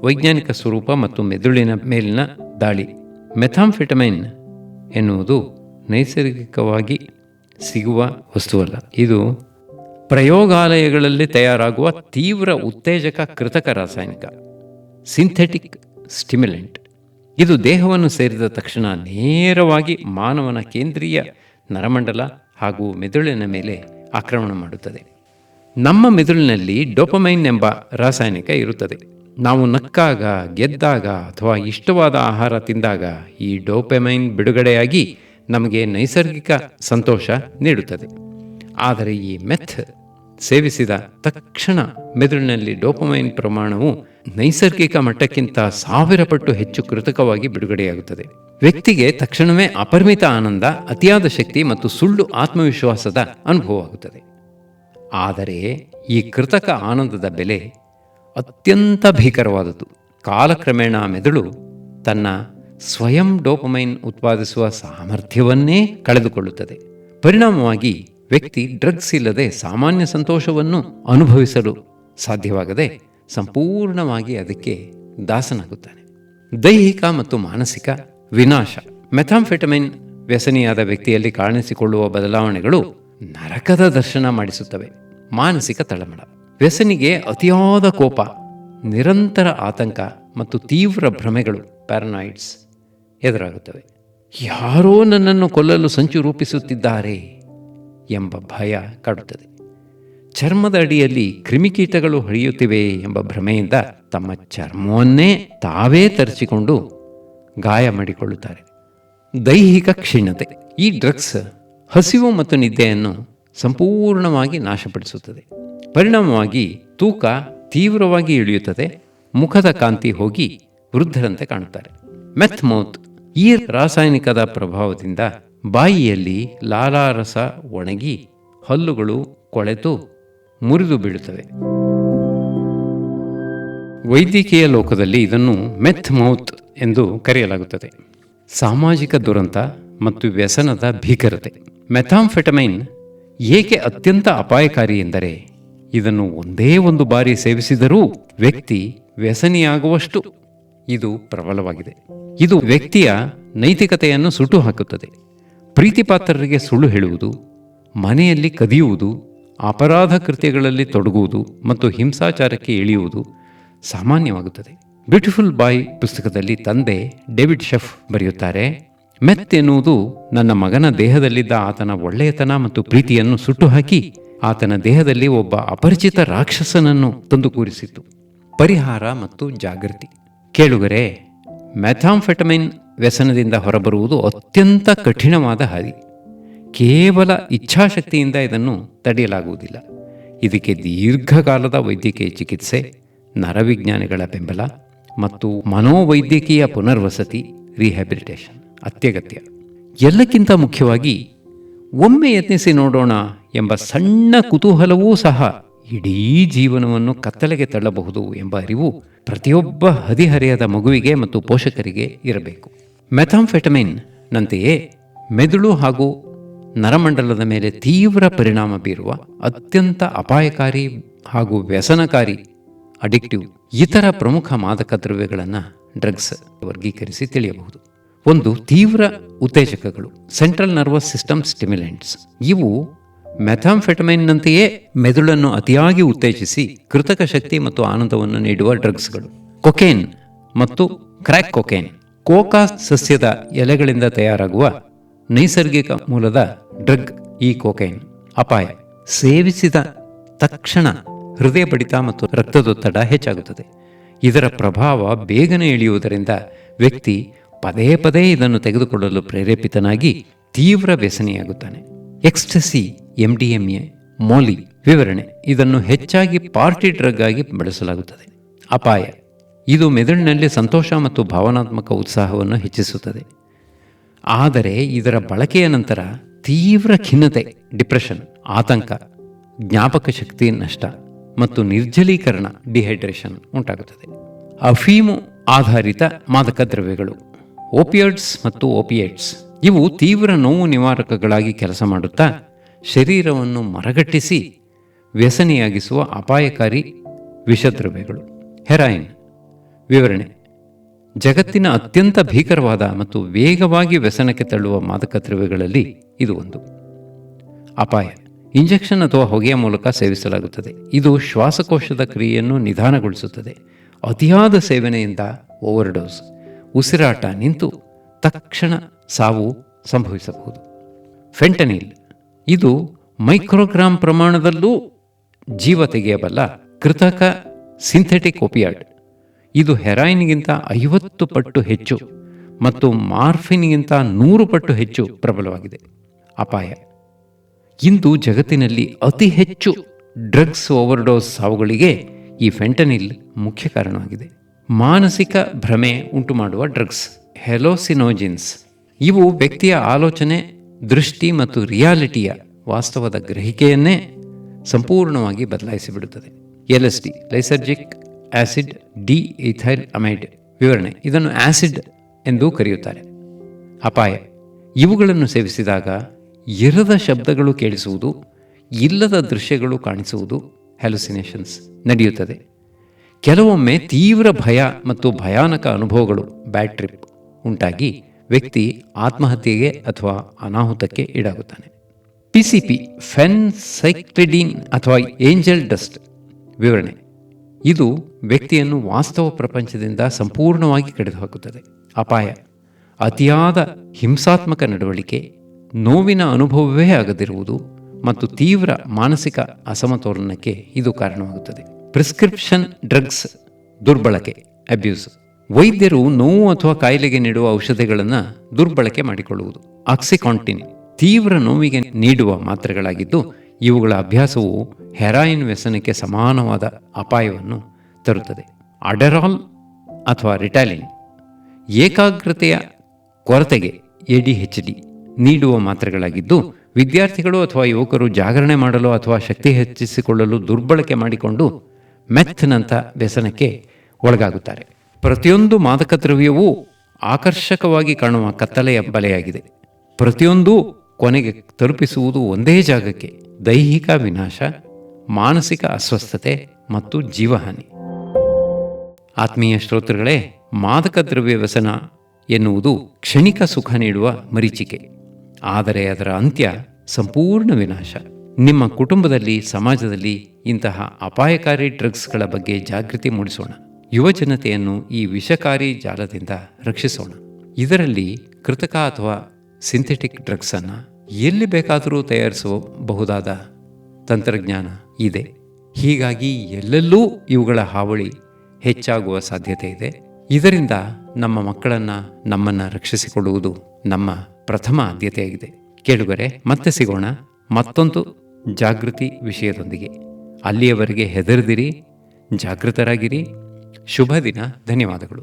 ವೈಜ್ಞಾನಿಕ ಸ್ವರೂಪ ಮತ್ತು ಮೆದುಳಿನ ಮೇಲಿನ ದಾಳಿ. ಮೆಥಾಂಫೆಟಮೈನ್ ಎನ್ನುವುದು ನೈಸರ್ಗಿಕವಾಗಿ ಸಿಗುವ ವಸ್ತುವಲ್ಲ. ಇದು ಪ್ರಯೋಗಾಲಯಗಳಲ್ಲಿ ತಯಾರಾಗುವ ತೀವ್ರ ಉತ್ತೇಜಕ ಕೃತಕ ರಾಸಾಯನಿಕ, ಸಿಂಥೆಟಿಕ್ ಸ್ಟಿಮ್ಯುಲೆಂಟ್. ಇದು ದೇಹವನ್ನು ಸೇರಿದ ತಕ್ಷಣ ನೇರವಾಗಿ ಮಾನವನ ಕೇಂದ್ರೀಯ ನರಮಂಡಲ ಹಾಗೂ ಮೆದುಳಿನ ಮೇಲೆ ಆಕ್ರಮಣ ಮಾಡುತ್ತದೆ. ನಮ್ಮ ಮೆದುಳಿನಲ್ಲಿ ಡೋಪಮೈನ್ ಎಂಬ ರಾಸಾಯನಿಕ ಇರುತ್ತದೆ. ನಾವು ನಕ್ಕಾಗ, ಗೆದ್ದಾಗ ಅಥವಾ ಇಷ್ಟವಾದ ಆಹಾರ ತಿಂದಾಗ ಈ ಡೋಪಮೈನ್ ಬಿಡುಗಡೆಯಾಗಿ ನಮಗೆ ನೈಸರ್ಗಿಕ ಸಂತೋಷ ನೀಡುತ್ತದೆ. ಆದರೆ ಈ ಮೆಥ್ ಸೇವಿಸಿದ ತಕ್ಷಣ ಮೆದುಳಿನಲ್ಲಿ ಡೋಪಮೈನ್ ಪ್ರಮಾಣವು ನೈಸರ್ಗಿಕ ಮಟ್ಟಕ್ಕಿಂತ 1000 ಪಟ್ಟು ಹೆಚ್ಚು ಕೃತಕವಾಗಿ ಬಿಡುಗಡೆಯಾಗುತ್ತದೆ. ವ್ಯಕ್ತಿಗೆ ತಕ್ಷಣವೇ ಅಪರಿಮಿತ ಆನಂದ, ಅತಿಯಾದ ಶಕ್ತಿ ಮತ್ತು ಸುಳ್ಳು ಆತ್ಮವಿಶ್ವಾಸದ ಅನುಭವವಾಗುತ್ತದೆ. ಆದರೆ ಈ ಕೃತಕ ಆನಂದದ ಬೆಲೆ ಅತ್ಯಂತ ಭೀಕರವಾದದ್ದು. ಕಾಲಕ್ರಮೇಣ ಮೆದುಳು ತನ್ನ ಸ್ವಯಂ ಡೋಪಮೈನ್ ಉತ್ಪಾದಿಸುವ ಸಾಮರ್ಥ್ಯವನ್ನೇ ಕಳೆದುಕೊಳ್ಳುತ್ತದೆ. ಪರಿಣಾಮವಾಗಿ ವ್ಯಕ್ತಿ ಡ್ರಗ್ಸ್ ಇಲ್ಲದೆ ಸಾಮಾನ್ಯ ಸಂತೋಷವನ್ನು ಅನುಭವಿಸಲು ಸಾಧ್ಯವಾಗದೆ ಸಂಪೂರ್ಣವಾಗಿ ಅದಕ್ಕೆ ದಾಸನಾಗುತ್ತಾನೆ. ದೈಹಿಕ ಮತ್ತು ಮಾನಸಿಕ ವಿನಾಶ. ಮೆಥಾಂಫೆಟಮೈನ್ ವ್ಯಸನಿಯಾದ ವ್ಯಕ್ತಿಯಲ್ಲಿ ಕಾಣಿಸಿಕೊಳ್ಳುವ ಬದಲಾವಣೆಗಳು ನರಕದ ದರ್ಶನ ಮಾಡಿಸುತ್ತವೆ. ಮಾನಸಿಕ ತಳಮಳ. ವ್ಯಸನಿಗೆ ಅತಿಯಾದ ಕೋಪ, ನಿರಂತರ ಆತಂಕ ಮತ್ತು ತೀವ್ರ ಭ್ರಮೆಗಳು ಪ್ಯಾರನಾಯ್ಡ್ಸ್ ಎದುರಾಗುತ್ತವೆ. ಯಾರೋ ನನ್ನನ್ನು ಕೊಲ್ಲಲು ಸಂಚು ರೂಪಿಸುತ್ತಿದ್ದಾರೆ ಎಂಬ ಭಯ ಕಾಡುತ್ತದೆ. ಚರ್ಮದ ಅಡಿಯಲ್ಲಿ ಕ್ರಿಮಿಕೀಟಗಳು ಹರಿಯುತ್ತಿವೆ ಎಂಬ ಭ್ರಮೆಯಿಂದ ತಮ್ಮ ಚರ್ಮವನ್ನೇ ತಾವೇ ತರಿಸಿಕೊಂಡು ಗಾಯ ಮಾಡಿಕೊಳ್ಳುತ್ತಾರೆ. ದೈಹಿಕ ಕ್ಷೀಣತೆ. ಈ ಡ್ರಗ್ಸ್ ಹಸಿವು ಮತ್ತು ನಿದ್ದೆಯನ್ನು ಸಂಪೂರ್ಣವಾಗಿ ನಾಶಪಡಿಸುತ್ತದೆ. ಪರಿಣಾಮವಾಗಿ ತೂಕ ತೀವ್ರವಾಗಿ ಇಳಿಯುತ್ತದೆ, ಮುಖದ ಕಾಂತಿ ಹೋಗಿ ವೃದ್ಧರಂತೆ ಕಾಣುತ್ತಾರೆ. ಮೆತ್ ಮೌತ್. ಈ ರಾಸಾಯನಿಕದ ಪ್ರಭಾವದಿಂದ ಬಾಯಿಯಲ್ಲಿ ಲಾಲಾರಸ ಒಣಗಿ ಹಲ್ಲುಗಳು ಕೊಳೆತು ಮುರಿದು ಬೀಳುತ್ತವೆ. ವೈದ್ಯಕೀಯ ಲೋಕದಲ್ಲಿ ಇದನ್ನು ಮೆತ್ ಮೌತ್ ಎಂದು ಕರೆಯಲಾಗುತ್ತದೆ. ಸಾಮಾಜಿಕ ದುರಂತ ಮತ್ತು ವ್ಯಸನದ ಭೀಕರತೆ. ಮೆಥಾಂಫೆಟಮೈನ್ ಏಕೆ ಅತ್ಯಂತ ಅಪಾಯಕಾರಿ ಎಂದರೆ ಇದನ್ನು ಒಂದೇ ಒಂದು ಬಾರಿ ಸೇವಿಸಿದರೂ ವ್ಯಕ್ತಿ ವ್ಯಸನಿಯಾಗುವಷ್ಟು ಇದು ಪ್ರಬಲವಾಗಿದೆ. ಇದು ವ್ಯಕ್ತಿಯ ನೈತಿಕತೆಯನ್ನು ಸುಟ್ಟು ಹಾಕುತ್ತದೆ. ಪ್ರೀತಿಪಾತ್ರರಿಗೆ ಸುಳ್ಳು ಹೇಳುವುದು, ಮನೆಯಲ್ಲಿ ಕದಿಯುವುದು, ಅಪರಾಧ ಕೃತ್ಯಗಳಲ್ಲಿ ತೊಡಗುವುದು ಮತ್ತು ಹಿಂಸಾಚಾರಕ್ಕೆ ಇಳಿಯುವುದು ಸಾಮಾನ್ಯವಾಗುತ್ತದೆ. ಬ್ಯೂಟಿಫುಲ್ ಬಾಯ್ ಪುಸ್ತಕದಲ್ಲಿ ತಂದೆ ಡೇವಿಡ್ ಶೆಫ್ ಬರೆಯುತ್ತಾರೆ, ಮೆತ್ ಎನ್ನುವುದು ನನ್ನ ಮಗನ ದೇಹದಲ್ಲಿದ್ದ ಆತನ ಒಳ್ಳೆಯತನ ಮತ್ತು ಪ್ರೀತಿಯನ್ನು ಸುಟ್ಟು ಹಾಕಿ ಆತನ ದೇಹದಲ್ಲಿ ಒಬ್ಬ ಅಪರಿಚಿತ ರಾಕ್ಷಸನನ್ನು ತಂದು ಕೂರಿಸಿತು. ಪರಿಹಾರ ಮತ್ತು ಜಾಗೃತಿ. ಕೇಳುಗರೆ, ಮೆಥಾಂಫೆಟಮೈನ್ ವ್ಯಸನದಿಂದ ಹೊರಬರುವುದು ಅತ್ಯಂತ ಕಠಿಣವಾದ ಹಾದಿ. ಕೇವಲ ಇಚ್ಛಾಶಕ್ತಿಯಿಂದ ಇದನ್ನು ತಡೆಯಲಾಗುವುದಿಲ್ಲ. ಇದಕ್ಕೆ ದೀರ್ಘಕಾಲದ ವೈದ್ಯಕೀಯ ಚಿಕಿತ್ಸೆ, ನರವಿಜ್ಞಾನಿಗಳ ಬೆಂಬಲ ಮತ್ತು ಮನೋವೈದ್ಯಕೀಯ ಪುನರ್ವಸತಿ ರಿಹ್ಯಾಬಿಲಿಟೇಷನ್ ಅತ್ಯಗತ್ಯ. ಎಲ್ಲಕ್ಕಿಂತ ಮುಖ್ಯವಾಗಿ ಒಮ್ಮೆ ಯತ್ನಿಸಿ ನೋಡೋಣ ಎಂಬ ಸಣ್ಣ ಕುತೂಹಲವೂ ಸಹ ಇಡೀ ಜೀವನವನ್ನು ಕತ್ತಲೆಗೆ ತಳ್ಳಬಹುದು ಎಂಬ ಅರಿವು ಪ್ರತಿಯೊಬ್ಬ ಹದಿಹರೆಯದ ಮಗುವಿಗೆ ಮತ್ತು ಪೋಷಕರಿಗೆ ಇರಬೇಕು. ಮೆಥಾಂಫೆಟಮೈನ್ ನಂತೆಯೇ ಮೆದುಳು ಹಾಗೂ ನರಮಂಡಲದ ಮೇಲೆ ತೀವ್ರ ಪರಿಣಾಮ ಬೀರುವ ಅತ್ಯಂತ ಅಪಾಯಕಾರಿ ಹಾಗೂ ವ್ಯಸನಕಾರಿ ಅಡಿಕ್ಟಿವ್ ಇತರ ಪ್ರಮುಖ ಮಾದಕ ದ್ರವ್ಯಗಳನ್ನು ಡ್ರಗ್ಸ್ ವರ್ಗೀಕರಿಸಿ ತಿಳಿಯಬಹುದು. ಒಂದು, ತೀವ್ರ ಉತ್ತೇಜಕಗಳು, ಸೆಂಟ್ರಲ್ ನರ್ವಸ್ ಸಿಸ್ಟಮ್ ಸ್ಟಿಮ್ಯುಲೆಂಟ್ಸ್. ಇವು ಮೆಥಾಂಫೆಟಮೈನ್ನಂತೆಯೇ ಮೆದುಳನ್ನು ಅತಿಯಾಗಿ ಉತ್ತೇಜಿಸಿ ಕೃತಕ ಶಕ್ತಿ ಮತ್ತು ಆನಂದವನ್ನು ನೀಡುವ ಡ್ರಗ್ಸ್ಗಳು. ಕೊಕೇನ್ ಮತ್ತು ಕ್ರ್ಯಾಕ್ ಕೊಕೇನ್. ಕೋಕಾ ಸಸ್ಯದ ಎಲೆಗಳಿಂದ ತಯಾರಾಗುವ ನೈಸರ್ಗಿಕ ಮೂಲದ ಡ್ರಗ್ ಈ ಕೊಕೇನ್. ಅಪಾಯ. ಸೇವಿಸಿದ ತಕ್ಷಣ ಹೃದಯ ಬಡಿತ ಮತ್ತು ರಕ್ತದೊತ್ತಡ ಹೆಚ್ಚಾಗುತ್ತದೆ. ಇದರ ಪ್ರಭಾವ ಬೇಗನೆ ಇಳಿಯುವುದರಿಂದ ವ್ಯಕ್ತಿ ಪದೇ ಪದೇ ಇದನ್ನು ತೆಗೆದುಕೊಳ್ಳಲು ಪ್ರೇರೇಪಿತನಾಗಿ ತೀವ್ರ ವ್ಯಸನಿಯಾಗುತ್ತಾನೆ. Ecstasy, MDMA, Molly. ವಿವರಣೆ. ಇದನ್ನು ಹೆಚ್ಚಾಗಿ ಪಾರ್ಟಿ ಡ್ರಗ್ ಆಗಿ ಬಳಸಲಾಗುತ್ತದೆ. ಅಪಾಯ. ಇದು ಮೆದುಳಿನಲ್ಲಿ ಸಂತೋಷ ಮತ್ತು ಭಾವನಾತ್ಮಕ ಉತ್ಸಾಹವನ್ನು ಹೆಚ್ಚಿಸುತ್ತದೆ. ಆದರೆ ಇದರ ಬಳಕೆಯ ನಂತರ ತೀವ್ರ ಖಿನ್ನತೆ, ಡಿಪ್ರೆಷನ್, ಆತಂಕ, ಜ್ಞಾಪಕ ಶಕ್ತಿ ನಷ್ಟ ಮತ್ತು ನಿರ್ಜಲೀಕರಣ, ಡಿಹೈಡ್ರೇಷನ್ ಉಂಟಾಗುತ್ತದೆ. ಅಫೀಮು ಆಧಾರಿತ ಮಾದಕ ದ್ರವ್ಯಗಳು, ಓಪಿಯಾಯ್ಡ್ಸ್ ಮತ್ತು ಓಪಿಯೇಟ್ಸ್. ಇವು ತೀವ್ರ ನೋವು ನಿವಾರಕಗಳಾಗಿ ಕೆಲಸ ಮಾಡುತ್ತಾ ಶರೀರವನ್ನು ಮರಗಟ್ಟಿಸಿ ವ್ಯಸನಿಯಾಗಿಸುವ ಅಪಾಯಕಾರಿ ವಿಷದ್ರವ್ಯಗಳು. ಹೆರಾಯಿನ್. ವಿವರಣೆ. ಜಗತ್ತಿನ ಅತ್ಯಂತ ಭೀಕರವಾದ ಮತ್ತು ವೇಗವಾಗಿ ವ್ಯಸನಕ್ಕೆ ತಳ್ಳುವ ಮಾದಕ ದ್ರವ್ಯಗಳಲ್ಲಿ ಇದು ಒಂದು. ಅಪಾಯ. ಇಂಜೆಕ್ಷನ್ ಅಥವಾ ಹೊಗೆಯ ಮೂಲಕ ಸೇವಿಸಲಾಗುತ್ತದೆ. ಇದು ಶ್ವಾಸಕೋಶದ ಕ್ರಿಯೆಯನ್ನು ನಿಧಾನಗೊಳಿಸುತ್ತದೆ. ಅತಿಯಾದ ಸೇವನೆಯಿಂದ ಓವರ್ಡೋಸ್, ಉಸಿರಾಟ ನಿಂತು ತಕ್ಷಣ ಸಾವು ಸಂಭವಿಸಬಹುದು. ಫೆಂಟನಿಲ್. ಇದು ಮೈಕ್ರೋಗ್ರಾಂ ಪ್ರಮಾಣದಲ್ಲೂ ಜೀವ ತೆಗೆಯಬಲ್ಲ ಕೃತಕ ಸಿಂಥೆಟಿಕ್ ಒಪಿಯಾಯ್ಡ್. ಇದು ಹೆರಾಯಿನ್ಗಿಂತ 50 ಪಟ್ಟು ಹೆಚ್ಚು ಮತ್ತು ಮಾರ್ಫಿನ್ಗಿಂತ 100 ಪಟ್ಟು ಹೆಚ್ಚು ಪ್ರಬಲವಾಗಿದೆ. ಅಪಾಯ. ಇಂದು ಜಗತ್ತಿನಲ್ಲಿ ಅತಿ ಹೆಚ್ಚು ಡ್ರಗ್ಸ್ ಓವರ್ಡೋಸ್ ಸಾವುಗಳಿಗೆ ಈ ಫೆಂಟನಿಲ್ ಮುಖ್ಯ ಕಾರಣವಾಗಿದೆ. ಮಾನಸಿಕ ಭ್ರಮೆ ಉಂಟು ಮಾಡುವ ಡ್ರಗ್ಸ್ ಹೆಲೋಸಿನೋಜಿನ್ಸ್. ಇವು ವ್ಯಕ್ತಿಯ ಆಲೋಚನೆ, ದೃಷ್ಟಿ ಮತ್ತು ರಿಯಾಲಿಟಿಯ ವಾಸ್ತವದ ಗ್ರಹಿಕೆಯನ್ನೇ ಸಂಪೂರ್ಣವಾಗಿ ಬದಲಾಯಿಸಿಬಿಡುತ್ತದೆ. LSD lysergic acid diethylamide. ವಿವರಣೆ: ಇದನ್ನು ಆಸಿಡ್ ಎಂದೂ ಕರೆಯುತ್ತಾರೆ. ಅಪಾಯ: ಇವುಗಳನ್ನು ಸೇವಿಸಿದಾಗ ಇರದ ಶಬ್ದಗಳು ಕೇಳಿಸುವುದು, ಇಲ್ಲದ ದೃಶ್ಯಗಳು ಕಾಣಿಸುವುದು, ಹ್ಯಾಲುಸಿನೇಷನ್ಸ್ ನಡೆಯುತ್ತದೆ. ಕೆಲವೊಮ್ಮೆ ತೀವ್ರ ಭಯ ಮತ್ತು ಭಯಾನಕ ಅನುಭವಗಳು ಬ್ಯಾಡ್ ಟ್ರಿಪ್ ಉಂಟಾಗಿ ವ್ಯಕ್ತಿ ಆತ್ಮಹತ್ಯೆಗೆ ಅಥವಾ ಅನಾಹುತಕ್ಕೆ ಈಡಾಗುತ್ತಾನೆ. PCP ಫೆನ್ಸೈಕ್ಲಿಡಿನ್ ಅಥವಾ ಏಂಜಲ್ ಡಸ್ಟ್. ವಿವರಣೆ: ಇದು ವ್ಯಕ್ತಿಯನ್ನು ವಾಸ್ತವ ಪ್ರಪಂಚದಿಂದ ಸಂಪೂರ್ಣವಾಗಿ ಕಡಿದುಹಾಕುತ್ತದೆ. ಅಪಾಯ: ಅತಿಯಾದ ಹಿಂಸಾತ್ಮಕ ನಡವಳಿಕೆ, ನೋವಿನ ಅನುಭವವೇ ಆಗದಿರುವುದು ಮತ್ತು ತೀವ್ರ ಮಾನಸಿಕ ಅಸಮತೋಲನಕ್ಕೆ ಇದು ಕಾರಣವಾಗುತ್ತದೆ. ಪ್ರಿಸ್ಕ್ರಿಪ್ಷನ್ ಡ್ರಗ್ಸ್ ದುರ್ಬಳಕೆ ಅಬ್ಯೂಸ್. ವೈದ್ಯರು ನೋವು ಅಥವಾ ಕಾಯಿಲೆಗೆ ನೀಡುವ ಔಷಧಿಗಳನ್ನು ದುರ್ಬಳಕೆ ಮಾಡಿಕೊಳ್ಳುವುದು. ಆಕ್ಸಿಕಾಂಟಿನ್ ತೀವ್ರ ನೋವಿಗೆ ನೀಡುವ ಮಾತ್ರೆಗಳಾಗಿದ್ದು, ಇವುಗಳ ಅಭ್ಯಾಸವು ಹೆರಾಯಿನ್ ವ್ಯಸನಕ್ಕೆ ಸಮಾನವಾದ ಅಪಾಯವನ್ನು ತರುತ್ತದೆ. ಅಡೆರಾಲ್ ಅಥವಾ ರಿಟಾಲಿನ್ ಏಕಾಗ್ರತೆಯ ಕೊರತೆಗೆ ADHD ನೀಡುವ ಮಾತ್ರೆಗಳಾಗಿದ್ದು, ವಿದ್ಯಾರ್ಥಿಗಳು ಅಥವಾ ಯುವಕರು ಜಾಗರಣೆ ಮಾಡಲು ಅಥವಾ ಶಕ್ತಿ ಹೆಚ್ಚಿಸಿಕೊಳ್ಳಲು ದುರ್ಬಳಕೆ ಮಾಡಿಕೊಂಡು ಮೆಥ್ನಂಥ ವ್ಯಸನಕ್ಕೆ ಒಳಗಾಗುತ್ತಾರೆ. ಪ್ರತಿಯೊಂದು ಮಾದಕ ದ್ರವ್ಯವೂ ಆಕರ್ಷಕವಾಗಿ ಕಾಣುವ ಕತ್ತಲೆಯ ಬಲೆಯಾಗಿದೆ. ಪ್ರತಿಯೊಂದೂ ಕೊನೆಗೆ ತಲುಪಿಸುವುದು ಒಂದೇ ಜಾಗಕ್ಕೆ: ದೈಹಿಕ ವಿನಾಶ, ಮಾನಸಿಕ ಅಸ್ವಸ್ಥತೆ ಮತ್ತು ಜೀವಹಾನಿ. ಆತ್ಮೀಯ ಶ್ರೋತೃಗಳೇ, ಮಾದಕ ದ್ರವ್ಯ ವ್ಯಸನ ಎನ್ನುವುದು ಕ್ಷಣಿಕ ಸುಖ ನೀಡುವ ಮರೀಚಿಕೆ, ಆದರೆ ಅದರ ಅಂತ್ಯ ಸಂಪೂರ್ಣ ವಿನಾಶ. ನಿಮ್ಮ ಕುಟುಂಬದಲ್ಲಿ, ಸಮಾಜದಲ್ಲಿ ಇಂತಹ ಅಪಾಯಕಾರಿ ಡ್ರಗ್ಸ್ಗಳ ಬಗ್ಗೆ ಜಾಗೃತಿ ಮೂಡಿಸೋಣ. ಯುವಜನತೆಯನ್ನು ಈ ವಿಷಕಾರಿ ಜಾಲದಿಂದ ರಕ್ಷಿಸೋಣ. ಇದರಲ್ಲಿ ಕೃತಕ ಅಥವಾ ಸಿಂಥೆಟಿಕ್ ಡ್ರಗ್ಸನ್ನು ಎಲ್ಲಿ ಬೇಕಾದರೂ ತಯಾರಿಸಬಹುದಾದ ತಂತ್ರಜ್ಞಾನ ಇದೆ. ಹೀಗಾಗಿ ಎಲ್ಲೆಲ್ಲೂ ಇವುಗಳ ಹಾವಳಿ ಹೆಚ್ಚಾಗುವ ಸಾಧ್ಯತೆ ಇದೆ. ಇದರಿಂದ ನಮ್ಮ ಮಕ್ಕಳನ್ನು, ನಮ್ಮನ್ನು ರಕ್ಷಿಸಿಕೊಳ್ಳುವುದು ನಮ್ಮ ಪ್ರಥಮ ಆದ್ಯತೆಯಾಗಿದೆ. ಕೇಳುಗರೆ, ಮತ್ತೆ ಸಿಗೋಣ ಮತ್ತೊಂದು ಜಾಗೃತಿ ವಿಷಯದೊಂದಿಗೆ. ಅಲ್ಲಿಯವರೆಗೆ ಹೆದರದಿರಿ, ಜಾಗೃತರಾಗಿರಿ. ಶುಭ ದಿನ. ಧನ್ಯವಾದಗಳು.